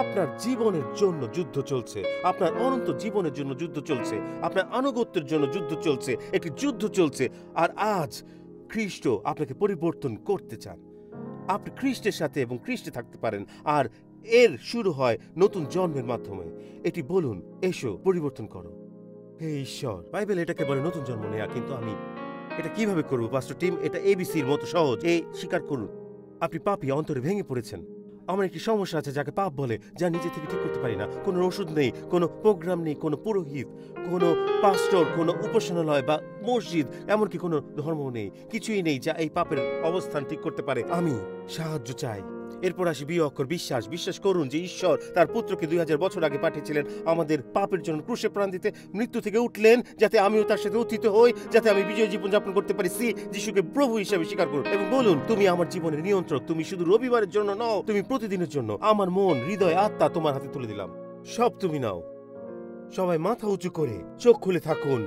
আপনার জীবনের জন্য যুদ্ধ চলছে, আপনার অনন্ত জীবনের জন্য যুদ্ধ চলছে, আপনার আনুগত্যের জন্য যুদ্ধ চলছে, একটি যুদ্ধ চলছে। আর আজ খ্রিস্ট আপনাকে পরিবর্তন করতে চান। আপনি খ্রিস্টের সাথে এবং খ্রিস্টে থাকতে পারেন, আর এর শুরু হয় নতুন জন্মের মাধ্যমে। এটি বলুন, এসো পরিবর্তন করো। হে ঈশ্বর, বাইবেল এটাকে বলে নতুন জন্ম নেয়া, কিন্তু আমি এটা কিভাবে করবো পাস্টর টিম? এটা এবিসির মতো সহজ। স্বীকার করুন, আপনি পাপী, অন্তরে ভেঙে পড়েছেন। আমার একটি সমস্যা আছে যাকে পাপ বলে, যা নিজে থেকে ঠিক করতে পারি না। কোনো ওষুধ নেই, কোনো প্রোগ্রাম নেই, কোনো পুরোহিত, কোনো পাস্টর, কোনো উপাসনালয় বা মসজিদ, এমনকি কোনো ধর্ম নেই, কিছুই নেই যা এই পাপের অবস্থান ঠিক করতে পারে। আমি সাহায্য চাই। এরপর আসি বি অক্ষর, বিশ্বাস। বিশ্বাস করুন যে ঈশ্বর তার পুত্রকে 2000 বছর আগে পাঠিয়েছিলেন আমাদের পাপের জন্য ক্রুশে প্রাণ দিতে, মৃত্যু থেকে উঠলেন যাতে আমিও তার সাথে উত্থিত হই, যাতে আমি বিজয় জীবন যাপন করতে পারি। যিশুকে প্রভু হিসেবে স্বীকার করুন এবং বলুন, তুমি আমার জীবনের নিয়ন্ত্রক। তুমি শুধু রবিবারের জন্য নও, তুমি প্রতিদিনের জন্য। আমার মন, হৃদয়, আত্মা তোমার হাতে তুলে দিলাম, সব তুমি নাও। সবাই মাথা উঁচু করে চোখ খুলে থাকুন।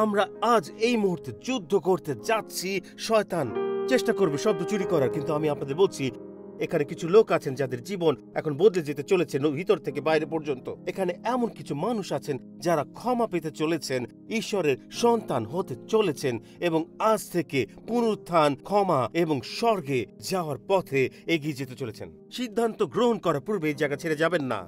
আমরা আজ এই মুহূর্তে যুদ্ধ করতে যাচ্ছি। শয়তান চেষ্টা করবে শব্দ চুরি করার, কিন্তু আমি আপনাদের বলছি এখানে কিছু লোক আছেন যাদের জীবন এখন বদলে যেতে চলেছে ভিতর থেকে বাইরে পর্যন্ত। এখানে এমন কিছু মানুষ আছেন যারা ক্ষমা পেতে চলেছেন, ঈশ্বরের সন্তান হতে চলেছেন এবং আজ থেকে পুনরুত্থান, ক্ষমা এবং স্বর্গে যাওয়ার পথে এগিয়ে যেতে চলেছেন। সিদ্ধান্ত গ্রহণ করার পূর্বে এই জায়গা ছেড়ে যাবেন না।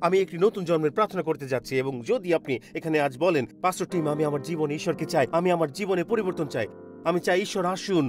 আমি একটি নতুন জন্মের প্রার্থনা করতে যাচ্ছি এবং যদি আপনি এখানে আজ বলেন, পাস্টর টিম, আমি আমার জীবনে ঈশ্বরকে চাই, আমি আমার জীবনে পরিবর্তন চাই, আমি চাই ঈশ্বর আসুন।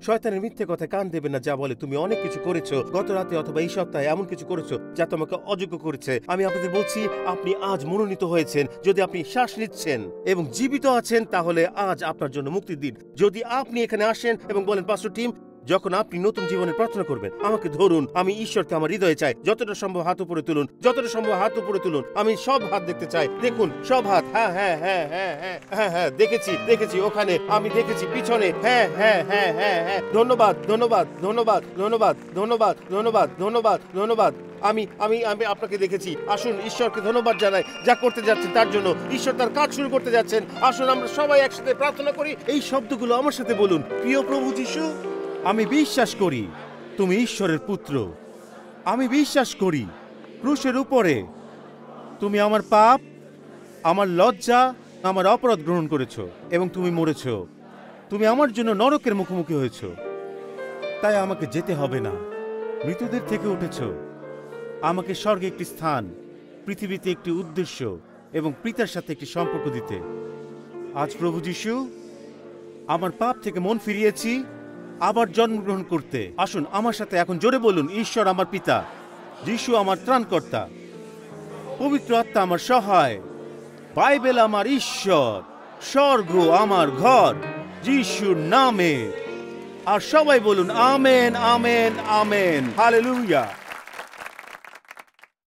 শয়তানের মিথ্যে কথায় কান দেবেন না, যা বলে তুমি অনেক কিছু করেছো গত রাতে অথবা এই সপ্তাহে, এমন কিছু করেছো যা তোমাকে অযোগ্য করেছে। আমি আপনাদের বলছি, আপনি আজ মনোনীত হয়েছেন। যদি আপনি শ্বাস নিচ্ছেন এবং জীবিত আছেন, তাহলে আজ আপনার জন্য মুক্তির দিন। যদি আপনি এখানে আসেন এবং বলেন, পাস্টর টিম, যখন আপনি নতুন জীবনের প্রার্থনা করবেন, আমাকে ধরুন, আমি ঈশ্বরকে আমার হৃদয়ে চাই, যতটা সম্ভব হাত উপরে তুলুন, যতটা সম্ভব হাত উপরে তুলুন। আমি সব হাত দেখতে চাই। দেখুন সব হাত। হ্যাঁ হ্যাঁ হ্যাঁ হ্যাঁ হ্যাঁ হ্যাঁ হ্যাঁ, দেখেছি ওখানে, আমি দেখেছি পিছনে। হ্যাঁ হ্যাঁ হ্যাঁ হ্যাঁ হ্যাঁ, ধন্যবাদ ধন্যবাদ ধন্যবাদ ধন্যবাদ ধন্যবাদ ধন্যবাদ ধন্যবাদ ধন্যবাদ। আমি আমি আমি আপনাকে দেখেছি। আসুন ঈশ্বরকে ধন্যবাদ জানাই যা করতে যাচ্ছেন তার জন্য। ঈশ্বর তার কাজ শুরু করতে যাচ্ছেন। আসুন আমরা সবাই একসাথে প্রার্থনা করি। এই শব্দগুলো আমার সাথে বলুন। প্রিয় প্রভু যীশু, আমি বিশ্বাস করি তুমি ঈশ্বরের পুত্র। আমি বিশ্বাস করি ক্রুশের উপরে তুমি আমার পাপ, আমার লজ্জা, আমার অপরাধ গ্রহণ করেছো এবং তুমি মরেছো। তুমি আমার জন্য নরকের মুখোমুখি হয়েছো, তাই আমাকে যেতে হবে না। মৃতদের থেকে উঠেছো, আমাকে স্বর্গে একটি স্থান, পৃথিবীতে একটি উদ্দেশ্য এবং পিতার সাথে একটি সম্পর্ক দিতে। আজ প্রভু যীশু, আমার পাপ থেকে মন ফিরিয়েছি আবার জন্মগ্রহণ করতে। আসুন আমার সাথে এখন জোরে বলুন, ঈশ্বর আমার পিতা, যীশু আমার ত্রাণকর্তা, পবিত্র আত্মা আমার সহায়, বাইবেল আমার ঈশ্বর, স্বর্গ আমার ঘর, যীশুর নামে। আর সবাই বলুন আমেন আমেন আমেন, হালেলুয়া।